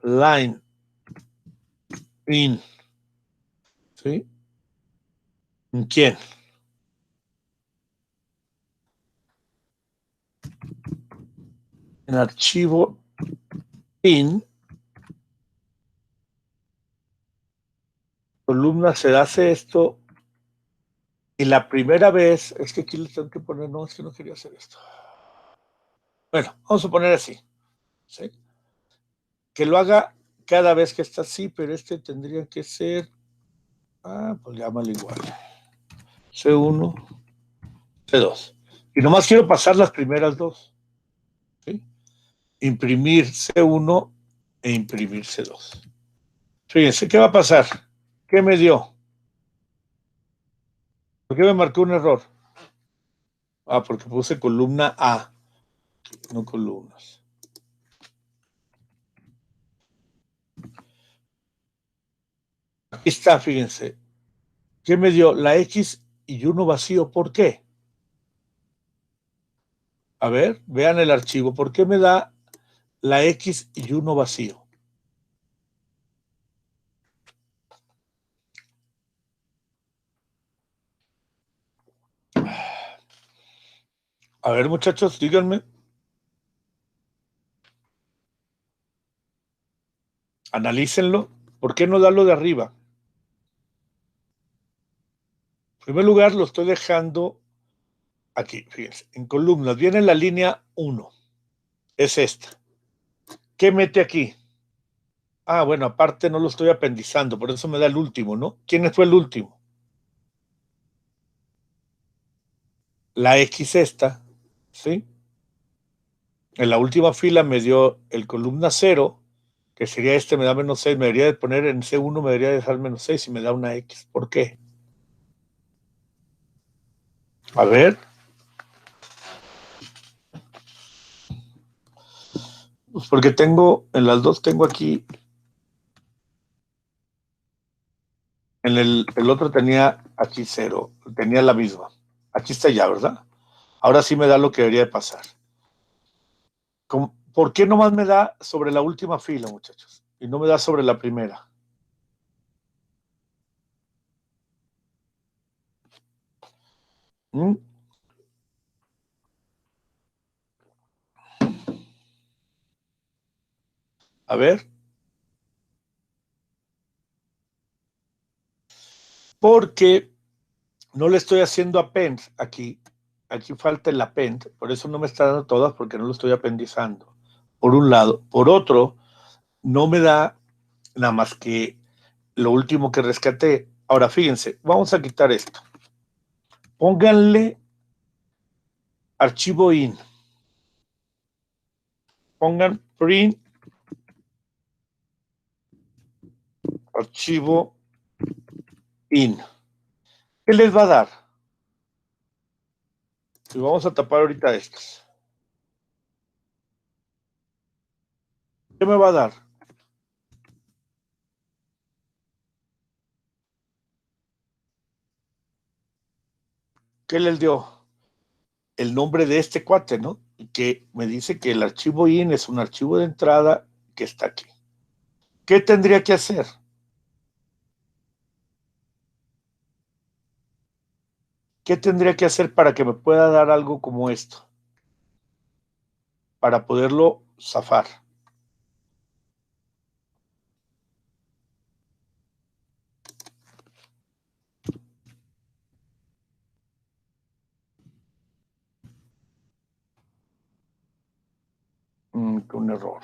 line in. ¿Sí? ¿Quién? En archivo in, columna se hace esto, y la primera vez, es que aquí le tengo que poner, no, es que no quería hacer esto. Bueno, vamos a poner así. ¿Sí? Que lo haga cada vez que está así, pero tendría que ser, pues llámalo igual. C1, C2. Y nomás quiero pasar las primeras dos. ¿Sí? Imprimir C1 e imprimir C2. Fíjense, ¿qué va a pasar? ¿Qué me dio? ¿Por qué me marcó un error? Porque puse columna A, no columnas. Aquí está, fíjense. ¿Qué me dio? La X y 1 vacío. ¿Por qué? A ver, vean el archivo. ¿Por qué me da la X y 1 vacío? A ver, muchachos, díganme. Analícenlo. ¿Por qué no da lo de arriba? En primer lugar, lo estoy dejando aquí, fíjense, en columnas. Viene la línea 1. Es esta. ¿Qué mete aquí? Ah, bueno, aparte no lo estoy apendizando, por eso me da el último, ¿no? ¿Quién fue el último? La X esta, ¿sí? En la última fila me dio el columna 0, que sería me da menos 6, me debería de poner en C1, me debería de dejar menos 6 y me da una X. ¿Por qué? A ver. Pues porque en las dos tengo aquí, en el otro tenía aquí 0, tenía la misma. Aquí está ya, ¿verdad? Ahora sí me da lo que debería de pasar. ¿Por qué nomás me da sobre la última fila, muchachos? Y no me da sobre la primera. ¿Mm? A ver. Porque no le estoy haciendo append aquí. Aquí falta el append. Por eso no me está dando todas, porque no lo estoy apendizando. Por un lado. Por otro, no me da nada más que lo último que rescaté. Ahora, fíjense, vamos a quitar esto. Pónganle archivo in. Pongan print archivo in. ¿Qué les va a dar? Y vamos a tapar ahorita estos. ¿Qué me va a dar? ¿Qué les dio? El nombre de este cuate, ¿no? Y que me dice que el archivo in es un archivo de entrada que está aquí. ¿Qué tendría que hacer? ¿Qué tendría que hacer para que me pueda dar algo como esto? Para poderlo zafar. Un error.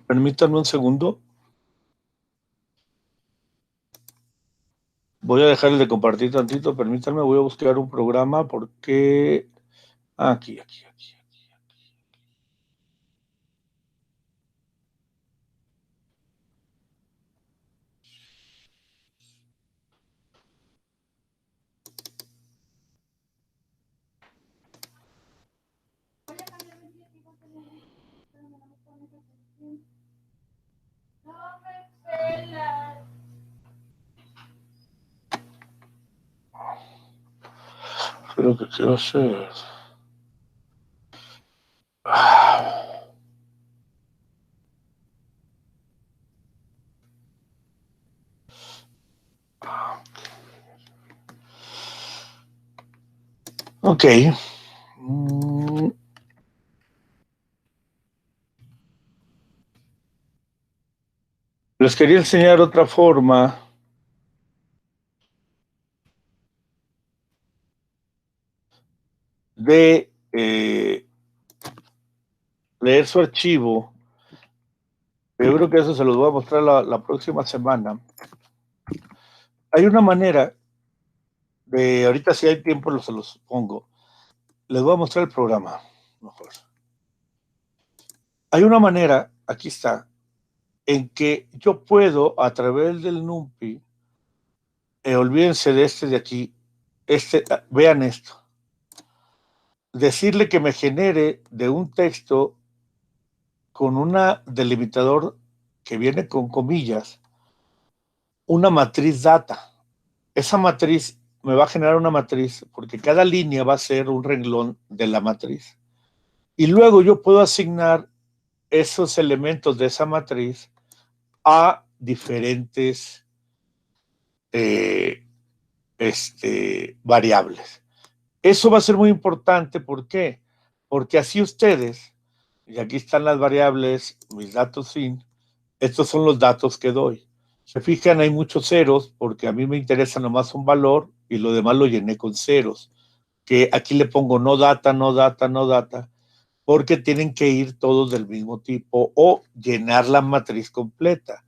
Permítanme un segundo. Voy a dejarles de compartir tantito. Permítanme, voy a buscar un programa porque... Aquí. Lo que quiero hacer. Ok. Les quería enseñar otra forma de leer su archivo. Yo creo que eso se los voy a mostrar la próxima semana. Hay una manera de, ahorita si hay tiempo se los pongo. Les voy a mostrar el programa, mejor. Hay una manera, aquí está, en que yo puedo, a través del NumPy, olvídense de este de aquí, vean esto, decirle que me genere de un texto con una delimitador que viene con comillas, una matriz data. Esa matriz me va a generar una matriz porque cada línea va a ser un renglón de la matriz. Y luego yo puedo asignar esos elementos de esa matriz a diferentes variables. Eso va a ser muy importante. ¿Por qué? Porque así ustedes, y aquí están las variables, mis datos sin, estos son los datos que doy. Se fijan, hay muchos ceros porque a mí me interesa nomás un valor y lo demás lo llené con ceros, que aquí le pongo no data, no data, no data, porque tienen que ir todos del mismo tipo o llenar la matriz completa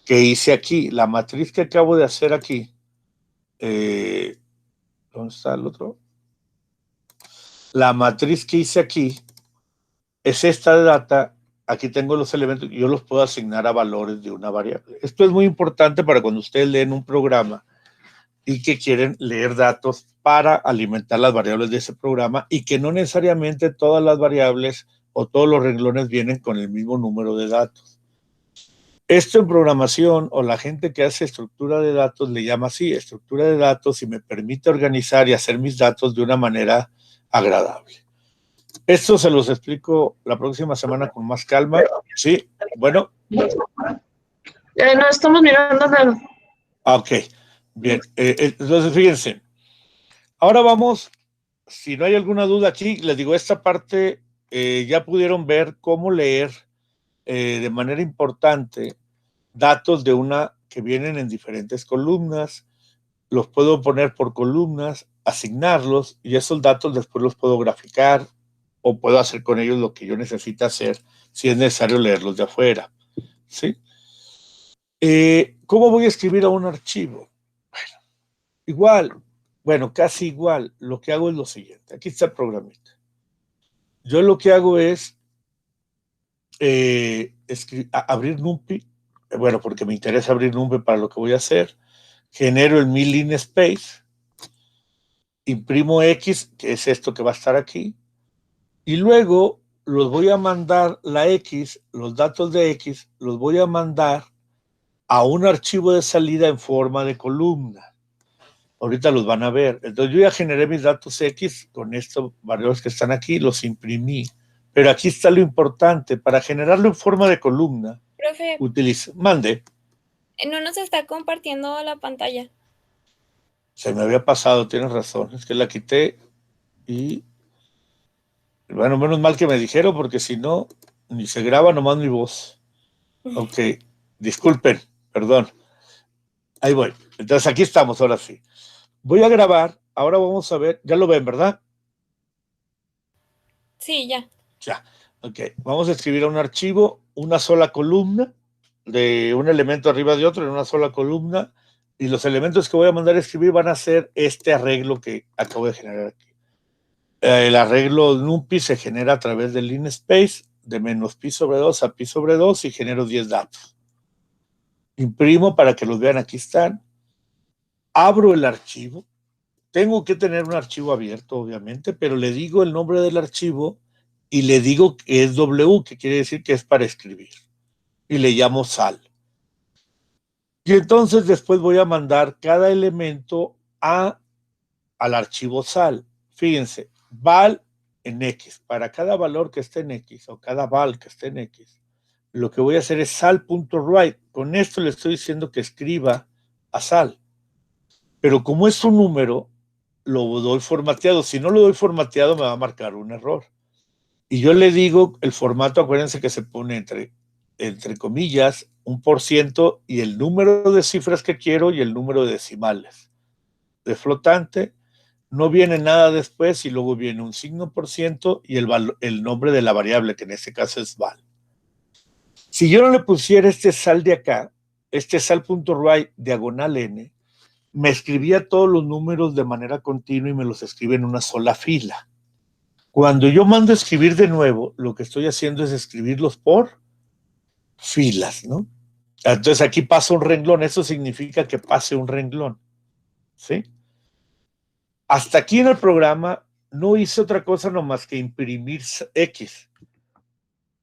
que hice aquí. La matriz que acabo de hacer aquí, ¿dónde está el otro? La matriz que hice aquí es esta de data. Aquí tengo los elementos y yo los puedo asignar a valores de una variable. Esto es muy importante para cuando ustedes leen un programa y que quieren leer datos para alimentar las variables de ese programa y que no necesariamente todas las variables o todos los renglones vienen con el mismo número de datos. Esto en programación o la gente que hace estructura de datos le llama así, estructura de datos, y me permite organizar y hacer mis datos de una manera agradable. Esto se los explico la próxima semana con más calma. Sí, bueno. No estamos mirando nada. Ok, bien. Entonces, fíjense. Ahora vamos, si no hay alguna duda aquí, les digo, esta parte ya pudieron ver cómo leer de manera importante datos de una que vienen en diferentes columnas. Los puedo poner por columnas, asignarlos, y esos datos después los puedo graficar o puedo hacer con ellos lo que yo necesite hacer si es necesario leerlos de afuera. ¿Sí? ¿Cómo voy a escribir a un archivo? Bueno, igual, bueno, casi igual. Lo que hago es lo siguiente. Aquí está el programita. Yo lo que hago es abrir NumPy, bueno, porque me interesa abrir NumPy para lo que voy a hacer. Genero el mi line space, imprimo X, que es esto que va a estar aquí, y luego los voy a mandar, la X, los datos de X, los voy a mandar a un archivo de salida en forma de columna. Ahorita los van a ver. Entonces yo ya generé mis datos X con estos valores que están aquí, los imprimí. Pero aquí está lo importante. Para generarlo en forma de columna, profe, mande. No nos está compartiendo la pantalla. Se me había pasado, tienes razón. Es que la quité y... Bueno, menos mal que me dijeron, porque si no, ni se graba nomás mi voz. Ok, disculpen, perdón. Ahí voy. Entonces aquí estamos, ahora sí. Voy a grabar, ahora vamos a ver, ya lo ven, ¿verdad? Sí, ya. Ya, ok. Vamos a escribir a un archivo, una sola columna, de un elemento arriba de otro, en una sola columna, y los elementos que voy a mandar a escribir van a ser este arreglo que acabo de generar aquí. El arreglo NumPy se genera a través del linspace de menos pi sobre 2 a pi sobre 2 y genero 10 datos. Imprimo para que los vean, aquí están. Abro el archivo. Tengo que tener un archivo abierto, obviamente, pero le digo el nombre del archivo y le digo que es W, que quiere decir que es para escribir. Y le llamo sal. Y entonces después voy a mandar cada elemento al archivo sal. Fíjense, val en X. Para cada valor que esté en X o cada val que esté en X, lo que voy a hacer es sal.write. Con esto le estoy diciendo que escriba a sal. Pero como es un número, lo doy formateado. Si no lo doy formateado, me va a marcar un error. Y yo le digo, el formato, acuérdense que se pone entre comillas, 1% y el número de cifras que quiero y el número de decimales. De flotante, no viene nada después y luego viene un signo por ciento y el nombre de la variable, que en este caso es val. Si yo no le pusiera este sal de acá, este sal.write diagonal n, me escribía todos los números de manera continua y me los escribe en una sola fila. Cuando yo mando a escribir de nuevo, lo que estoy haciendo es escribirlos por filas, ¿no? Entonces aquí pasa un renglón, eso significa que pase un renglón, ¿sí? Hasta aquí en el programa no hice otra cosa nomás que imprimir X.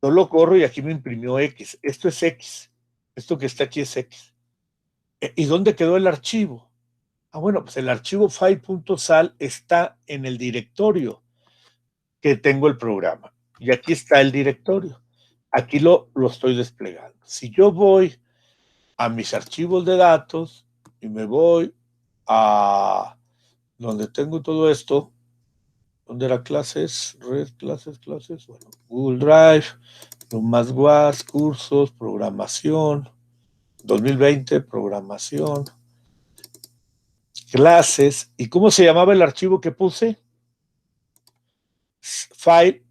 Yo lo corro y aquí me imprimió X. Esto es X. Esto que está aquí es X. ¿Y dónde quedó el archivo? Ah, bueno, pues el archivo file.sal está en el directorio que tengo el programa. Y aquí está el directorio. Aquí lo estoy desplegando. Si yo voy a mis archivos de datos y me voy a donde tengo todo esto, donde era clases, red, clases, bueno, Google Drive, más WAS, cursos, programación, 2020, programación. clases, ¿y cómo se llamaba el archivo que puse? File-sal.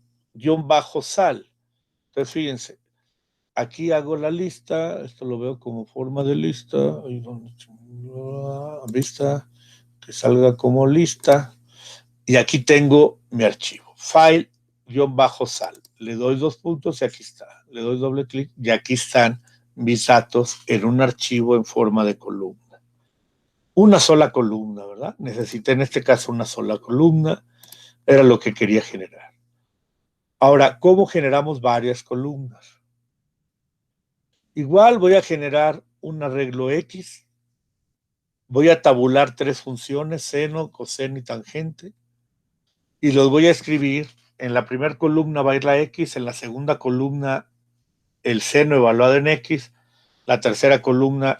Entonces, fíjense, aquí hago la lista, esto lo veo como forma de lista, vista, que salga como lista, y aquí tengo mi archivo, file-sal. Le doy 2 puntos y aquí está. Le doy doble clic y aquí están mis datos en un archivo en forma de columna. Una sola columna, ¿verdad? Necesité en este caso una sola columna, era lo que quería generar. Ahora, ¿cómo generamos varias columnas? Igual voy a generar un arreglo X, voy a tabular 3 funciones, seno, coseno y tangente, y los voy a escribir. En la primera columna va a ir la X, en la segunda columna el seno evaluado en X, la tercera columna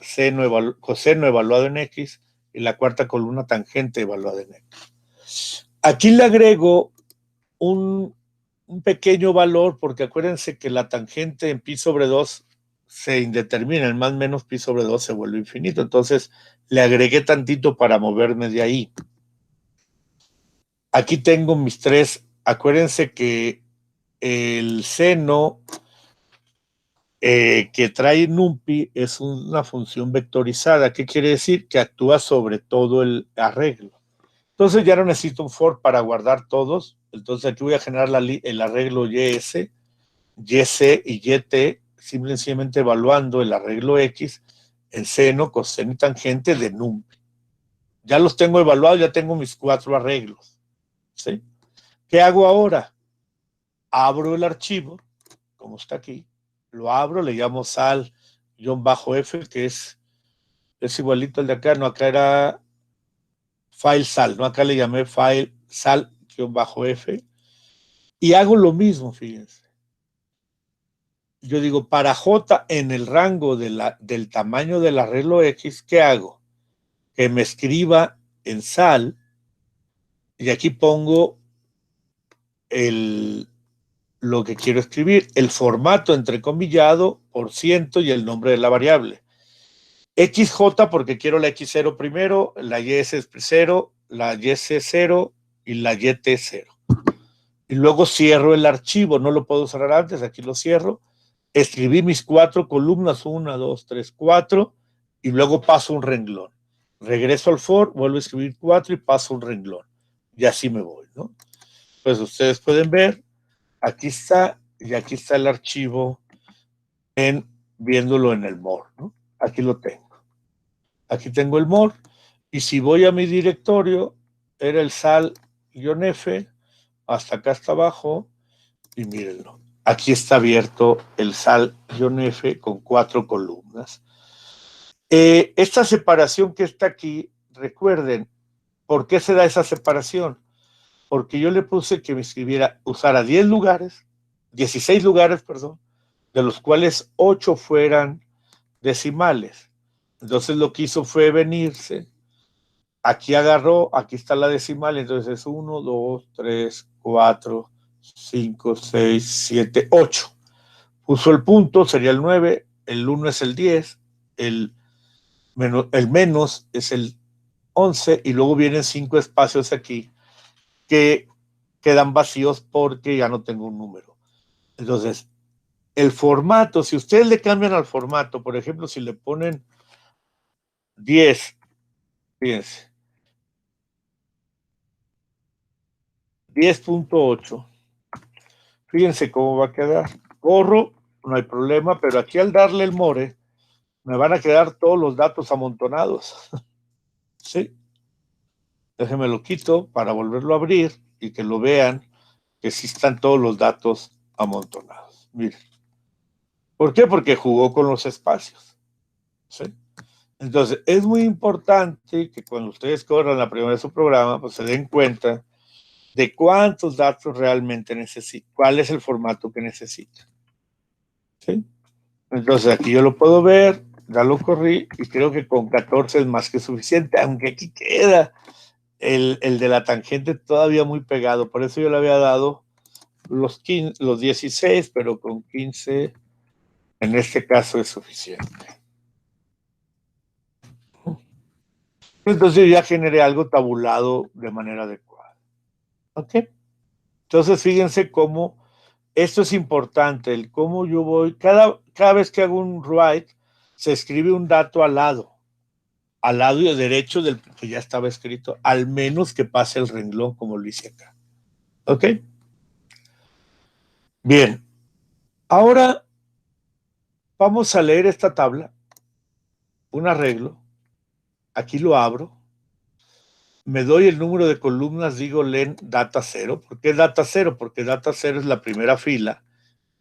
coseno evaluado en X, y la cuarta columna tangente evaluada en X. Aquí le agrego un pequeño valor, porque acuérdense que la tangente en pi sobre 2 se indetermina, el más menos pi sobre 2 se vuelve infinito, entonces le agregué tantito para moverme de ahí. Aquí tengo mis 3, acuérdense que el seno que trae NumPy es una función vectorizada. ¿Qué quiere decir? Que actúa sobre todo el arreglo. Entonces ya no necesito un for para guardar todos. Entonces aquí voy a generar el arreglo YS, YC y YT, simplemente evaluando el arreglo X en seno, coseno y tangente de NumPy. Ya los tengo evaluados, ya tengo mis 4 arreglos. ¿Sí? ¿Qué hago ahora? Abro el archivo, como está aquí, lo abro, le llamo sal-f, que es igualito al de acá, no, acá era file sal, no, acá le llamé file sal-f, y hago lo mismo, fíjense. Yo digo, para J en el rango del tamaño del arreglo X, ¿qué hago? Que me escriba en sal, y aquí pongo lo que quiero escribir, el formato entrecomillado, por ciento y el nombre de la variable. XJ porque quiero la X0 primero, la YS 0, la YC 0 y la YT 0. Y luego cierro el archivo, no lo puedo cerrar antes, aquí lo cierro. Escribí mis 4 columnas, 1, 2, 3, 4, y luego paso un renglón. Regreso al for, vuelvo a escribir 4 y paso un renglón. Y así me voy, ¿no? Pues ustedes pueden ver, aquí está, y aquí está el archivo viéndolo en el more, ¿no? Aquí lo tengo. Aquí tengo el more, y si voy a mi directorio, era el sal-f, hasta acá hasta abajo, y mírenlo. Aquí está abierto el sal-f con 4 columnas. Esta separación que está aquí, recuerden, ¿por qué se da esa separación? Porque yo le puse que me escribiera, usara 16 lugares, de los cuales 8 fueran decimales. Entonces lo que hizo fue venirse, aquí agarró, aquí está la decimal, entonces es 1, 2, 3, 4, 5, 6, 7, 8. Puso el punto, sería el 9, el 1 es el 10, el menos es el 11, y luego vienen 5 espacios aquí que quedan vacíos porque ya no tengo un número. Entonces, el formato, si ustedes le cambian al formato, por ejemplo, si le ponen 10, fíjense, 10.8, fíjense cómo va a quedar. Corro, no hay problema, pero aquí al darle el more, me van a quedar todos los datos amontonados. ¿Sí? Déjenme lo quito para volverlo a abrir y que lo vean, que sí están todos los datos amontonados. Miren. ¿Por qué? Porque jugó con los espacios. ¿Sí? Entonces, es muy importante que cuando ustedes corran la primera de su programa, pues se den cuenta de cuántos datos realmente necesitan, cuál es el formato que necesitan. ¿Sí? Entonces, aquí yo lo puedo ver, ya lo corrí, y creo que con 14 es más que suficiente, aunque aquí queda el de la tangente todavía muy pegado, por eso yo le había dado los 16, pero con 15 en este caso es suficiente. Entonces yo ya generé algo tabulado de manera adecuada. ¿Ok? Entonces fíjense cómo esto es importante, el cómo yo voy, cada vez que hago un write, se escribe un dato al lado y derecho del que ya estaba escrito, al menos que pase el renglón como lo hice acá. ¿Ok? Bien. Ahora vamos a leer esta tabla, un arreglo. Aquí lo abro. Me doy el número de columnas, digo len data 0. ¿Por qué data 0? Porque data 0 es la primera fila.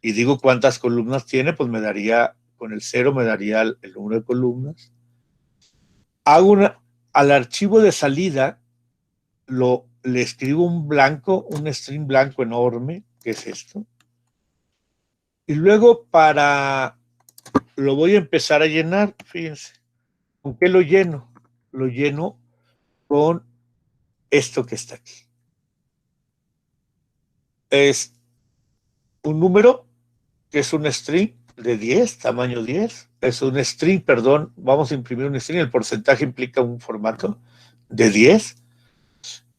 Y digo cuántas columnas tiene, pues me daría, con el 0 me daría el número de columnas. Hago al archivo de salida, le escribo un blanco, un string blanco enorme, que es esto. Y luego lo voy a empezar a llenar, fíjense. ¿Con qué lo lleno? Lo lleno con esto que está aquí. Es un número que es un string de 10, tamaño 10. Es un string, perdón, vamos a imprimir un string, el porcentaje implica un formato de 10.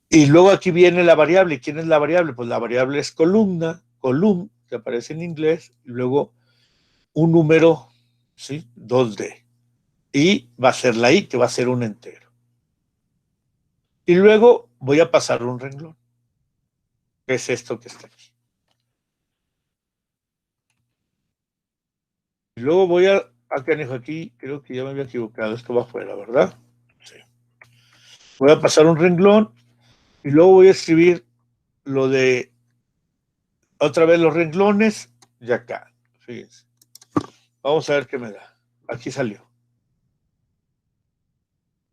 Y luego aquí viene la variable. ¿Quién es la variable? Pues la variable es columna, que aparece en inglés, y luego un número, ¿sí? 2D. Y va a ser la i, que va a ser un entero. Y luego voy a pasar un renglón, que es esto que está aquí. Y luego voy aquí, creo que ya me había equivocado, esto va afuera, ¿verdad? Sí. Voy a pasar un renglón y luego voy a escribir lo de, otra vez los renglones, y acá, fíjense. Vamos a ver qué me da. Aquí salió.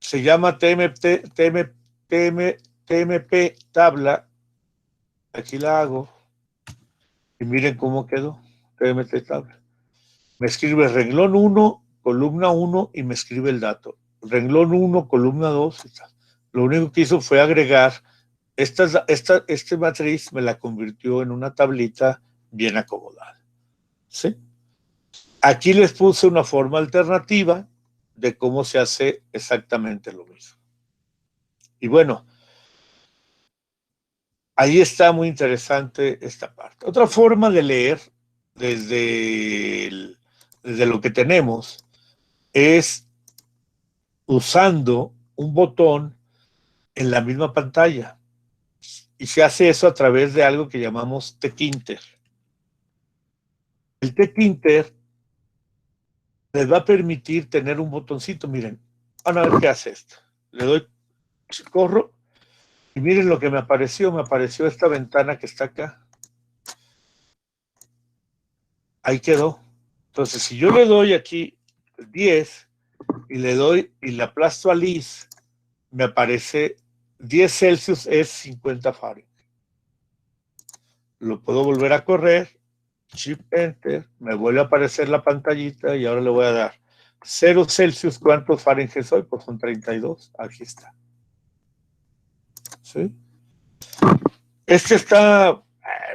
Se llama TMP tabla. Aquí la hago. Y miren cómo quedó. TMP tabla. Me escribe renglón 1, columna 1 y me escribe el dato. Renglón 1, columna 2. Lo único que hizo fue agregar este matriz, me la convirtió en una tablita bien acomodada. ¿Sí? Aquí les puse una forma alternativa de cómo se hace exactamente lo mismo. Y bueno, ahí está muy interesante esta parte. Otra forma de leer desde lo que tenemos es usando un botón en la misma pantalla. Y se hace eso a través de algo que llamamos tkinter. El tkinter les va a permitir tener un botoncito. Miren, van a ver qué hace esto. Le doy, corro, y miren lo que me apareció. Me apareció esta ventana que está acá. Ahí quedó. Entonces, si yo le doy aquí 10 y le aplasto a Liz, me aparece 10 Celsius es 50 Fahrenheit. Lo puedo volver a correr, Shift Enter, me vuelve a aparecer la pantallita y ahora le voy a dar 0 Celsius, ¿cuántos Fahrenheit soy? Pues son 32, aquí está. ¿Sí? Está,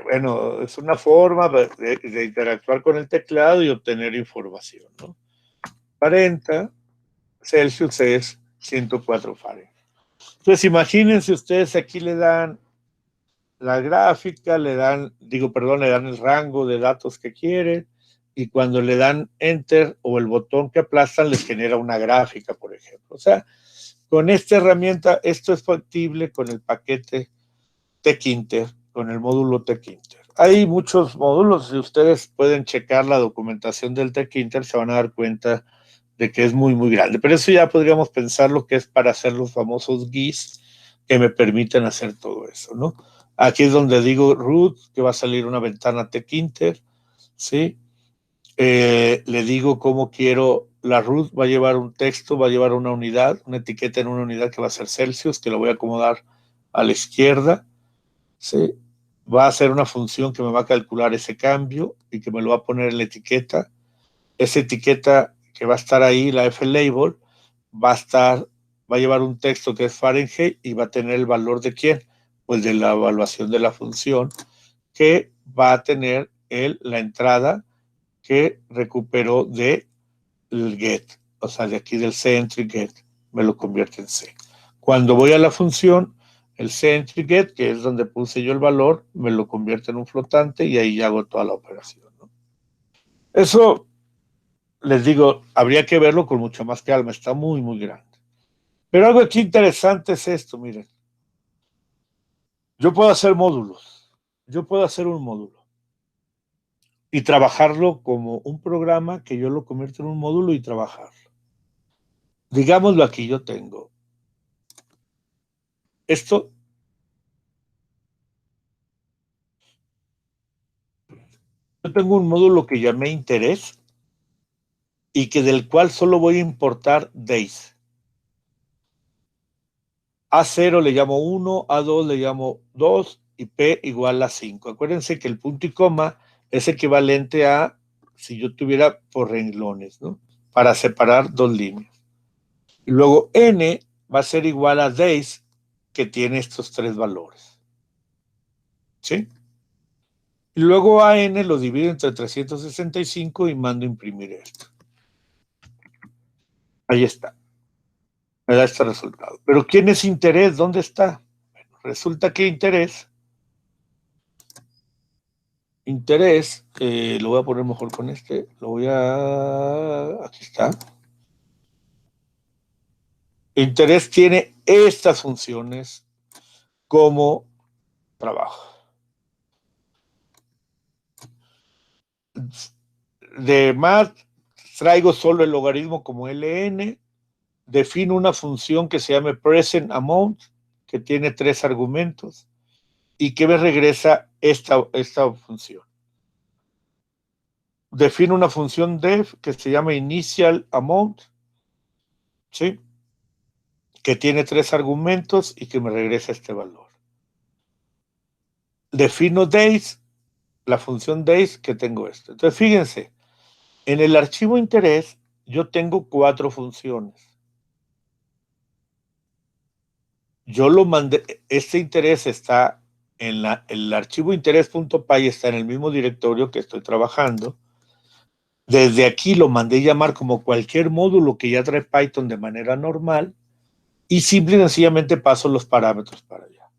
bueno, es una forma de interactuar con el teclado y obtener información, ¿no? 40 Celsius es 104 Fahrenheit. Entonces, imagínense ustedes, aquí le dan la gráfica, le dan el rango de datos que quieren, y cuando le dan Enter o el botón que aplastan, les genera una gráfica, por ejemplo. O sea, con esta herramienta, esto es factible con el paquete tkinter, con el módulo tkinter. Hay muchos módulos, si ustedes pueden checar la documentación del tkinter, se van a dar cuenta de que es muy, muy grande. Pero eso ya podríamos pensar lo que es para hacer los famosos GUIs que me permiten hacer todo eso, ¿no? Aquí es donde digo root, que va a salir una ventana tkinter, ¿sí? Le digo cómo quiero, la root va a llevar un texto, va a llevar una unidad, una etiqueta en una unidad que va a ser Celsius, que lo voy a acomodar a la izquierda, ¿sí? Va a ser una función que me va a calcular ese cambio y que me lo va a poner en la etiqueta. Esa etiqueta que va a estar ahí, la F-label, va a llevar un texto que es Fahrenheit y va a tener el valor de ¿quién? Pues de la evaluación de la función, que va a tener la entrada que recuperó del get, o sea, de aquí del C entry get, me lo convierte en C. Cuando voy a la función, el centriget, que es donde puse yo el valor, me lo convierte en un flotante y ahí hago toda la operación, ¿no? Eso, les digo, habría que verlo con mucha más calma, está muy, muy grande. Pero algo aquí interesante es esto, miren. Yo puedo hacer módulos, yo puedo hacer un módulo y trabajarlo como un programa que yo lo convierto en un módulo y trabajarlo. Digámoslo aquí, yo tengo esto. Yo tengo un módulo que llamé interés y que del cual solo voy a importar days. A0 le llamo 1, A2 le llamo 2 y P igual a 5. Acuérdense que el punto y coma es equivalente a si yo tuviera por renglones, ¿no? Para separar dos líneas. Y luego N va a ser igual a days, que tiene estos tres valores. ¿Sí? Y luego a N lo divido entre 365 y mando a imprimir esto. Ahí está. Me da este resultado. Pero ¿quién es interés? ¿Dónde está? Bueno, resulta que interés, lo voy a poner mejor con este, aquí está. Interés tiene estas funciones como trabajo. De math traigo solo el logaritmo como ln, defino una función que se llama present amount, que tiene 3 argumentos, y que me regresa esta función. Defino una función def que se llama initial amount, ¿sí? Que tiene 3 argumentos y que me regresa este valor. Defino days, la función days, que tengo esto. Entonces, fíjense, en el archivo interés yo tengo 4 funciones. Yo lo mandé, este interés está en el archivo interés.py, está en el mismo directorio que estoy trabajando. Desde aquí lo mandé llamar como cualquier módulo que ya trae Python de manera normal y simple y sencillamente paso los parámetros para allá.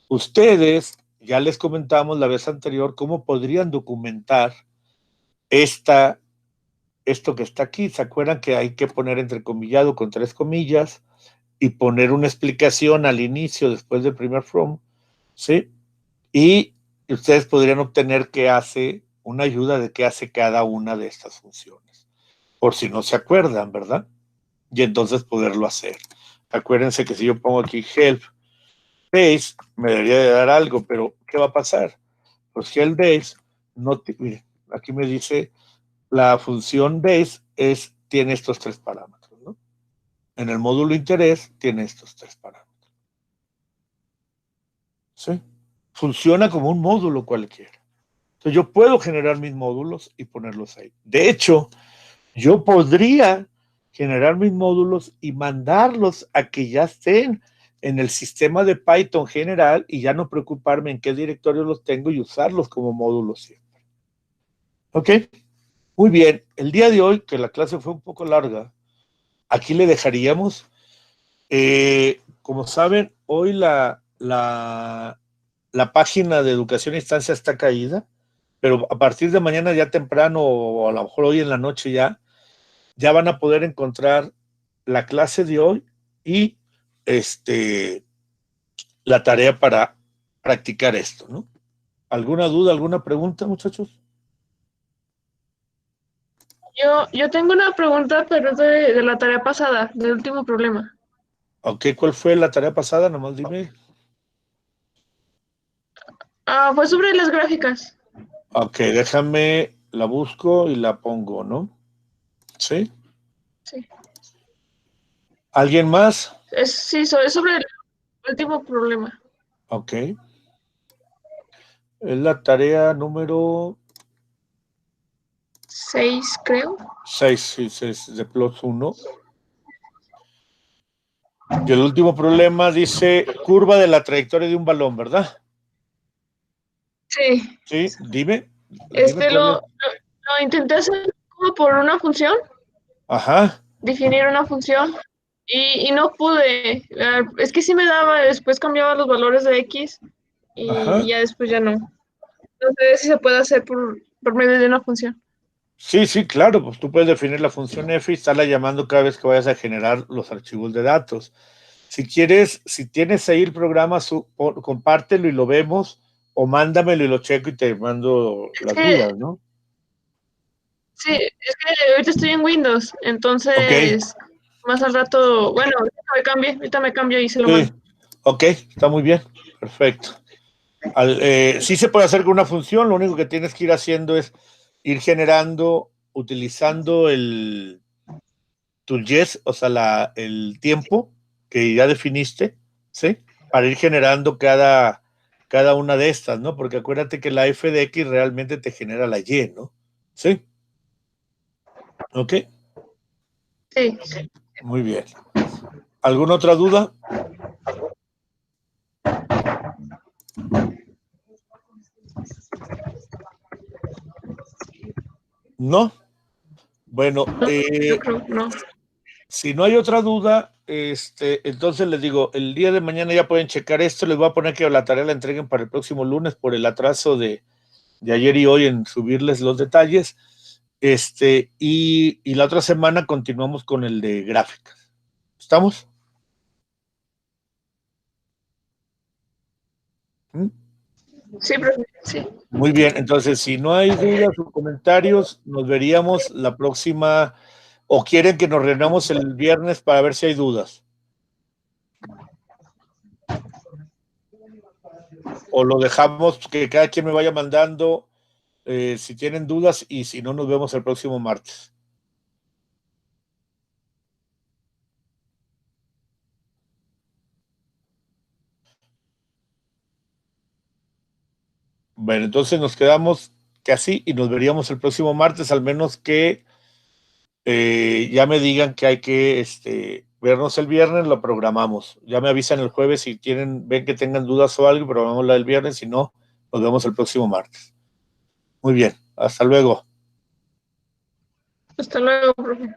Ustedes, ya les comentamos la vez anterior cómo podrían documentar esto que está aquí. ¿Se acuerdan que hay que poner entrecomillado con 3 comillas y poner una explicación al inicio después del primer from? ¿Sí? Y ustedes podrían obtener una ayuda de qué hace cada una de estas funciones, por si no se acuerdan, ¿verdad? Y entonces poderlo hacer. Acuérdense que si yo pongo aquí help days, me debería de dar algo, pero ¿qué va a pasar? Pues help days, miren, aquí me dice la función days tiene estos 3 parámetros, ¿no? En el módulo interés tiene estos 3 parámetros. ¿Sí? Funciona como un módulo cualquiera. Entonces yo puedo generar mis módulos y ponerlos ahí. De hecho, yo podría generar mis módulos y mandarlos a que ya estén en el sistema de Python general y ya no preocuparme en qué directorio los tengo y usarlos como módulos siempre. ¿Ok? Muy bien. El día de hoy, que la clase fue un poco larga, aquí le dejaríamos. Como saben, hoy la página de Educación a Distancia está caída, pero a partir de mañana ya temprano o a lo mejor hoy en la noche ya van a poder encontrar la clase de hoy y la tarea para practicar esto, ¿no? ¿Alguna duda, alguna pregunta, muchachos? Yo tengo una pregunta, pero es de la tarea pasada, del último problema. Ok, ¿cuál fue la tarea pasada? Nomás dime. Fue sobre las gráficas. Ok, déjame, la busco y la pongo, ¿no? ¿Sí? Sí. ¿Alguien más? Es sobre el último problema. Ok. Es la tarea número 6, creo. 6, es de plus 1. Y el último problema dice curva de la trayectoria de un balón, ¿verdad? Sí. Sí, dime. Lo intenté hacer como por una función. Ajá. Definir una función. y no pude. Es que sí me daba, después cambiaba los valores de X Ajá. y ya después ya no. No sé si se puede hacer por medio de una función. Sí, sí, claro, pues tú puedes definir la función f y estarla llamando cada vez que vayas a generar los archivos de datos. Si quieres, si tienes ahí el programa, compártelo y lo vemos, o mándamelo y lo checo y te mando Es las que, dudas, ¿no? sí, es que ahorita estoy en Windows, Ok, entonces más al rato, bueno, ahorita me cambio y se lo mando. sí, ok, está muy bien, perfecto. Sí se puede hacer con una función, lo único que tienes que ir haciendo es ir generando, utilizando tu yes, o sea, el tiempo que ya definiste, ¿sí? Para ir generando cada una de estas, ¿no? Porque acuérdate que la f de x realmente te genera la y, ¿no? ¿Sí? ¿Ok? Sí. Muy bien. ¿Alguna otra duda? ¿No? Bueno, No, yo creo, no. si no hay otra duda, entonces les digo, el día de mañana ya pueden checar esto, les voy a poner que la tarea la entreguen para el próximo lunes por el atraso de ayer y hoy en subirles los detalles. Y la otra semana continuamos con el de gráficas. ¿Estamos? ¿Mm? Sí, profe, sí. Muy bien, entonces si no hay dudas o comentarios, nos veríamos la próxima, o quieren que nos reunamos el viernes para ver si hay dudas. O lo dejamos que cada quien me vaya mandando si tienen dudas y si no, nos vemos el próximo martes. Bueno, entonces nos quedamos que así y nos veríamos el próximo martes, al menos que ya me digan que hay que vernos el viernes, lo programamos. Ya me avisan el jueves si ven que tengan dudas o algo, programamos la del viernes, si no, nos vemos el próximo martes. Muy bien, hasta luego. Hasta luego, profe.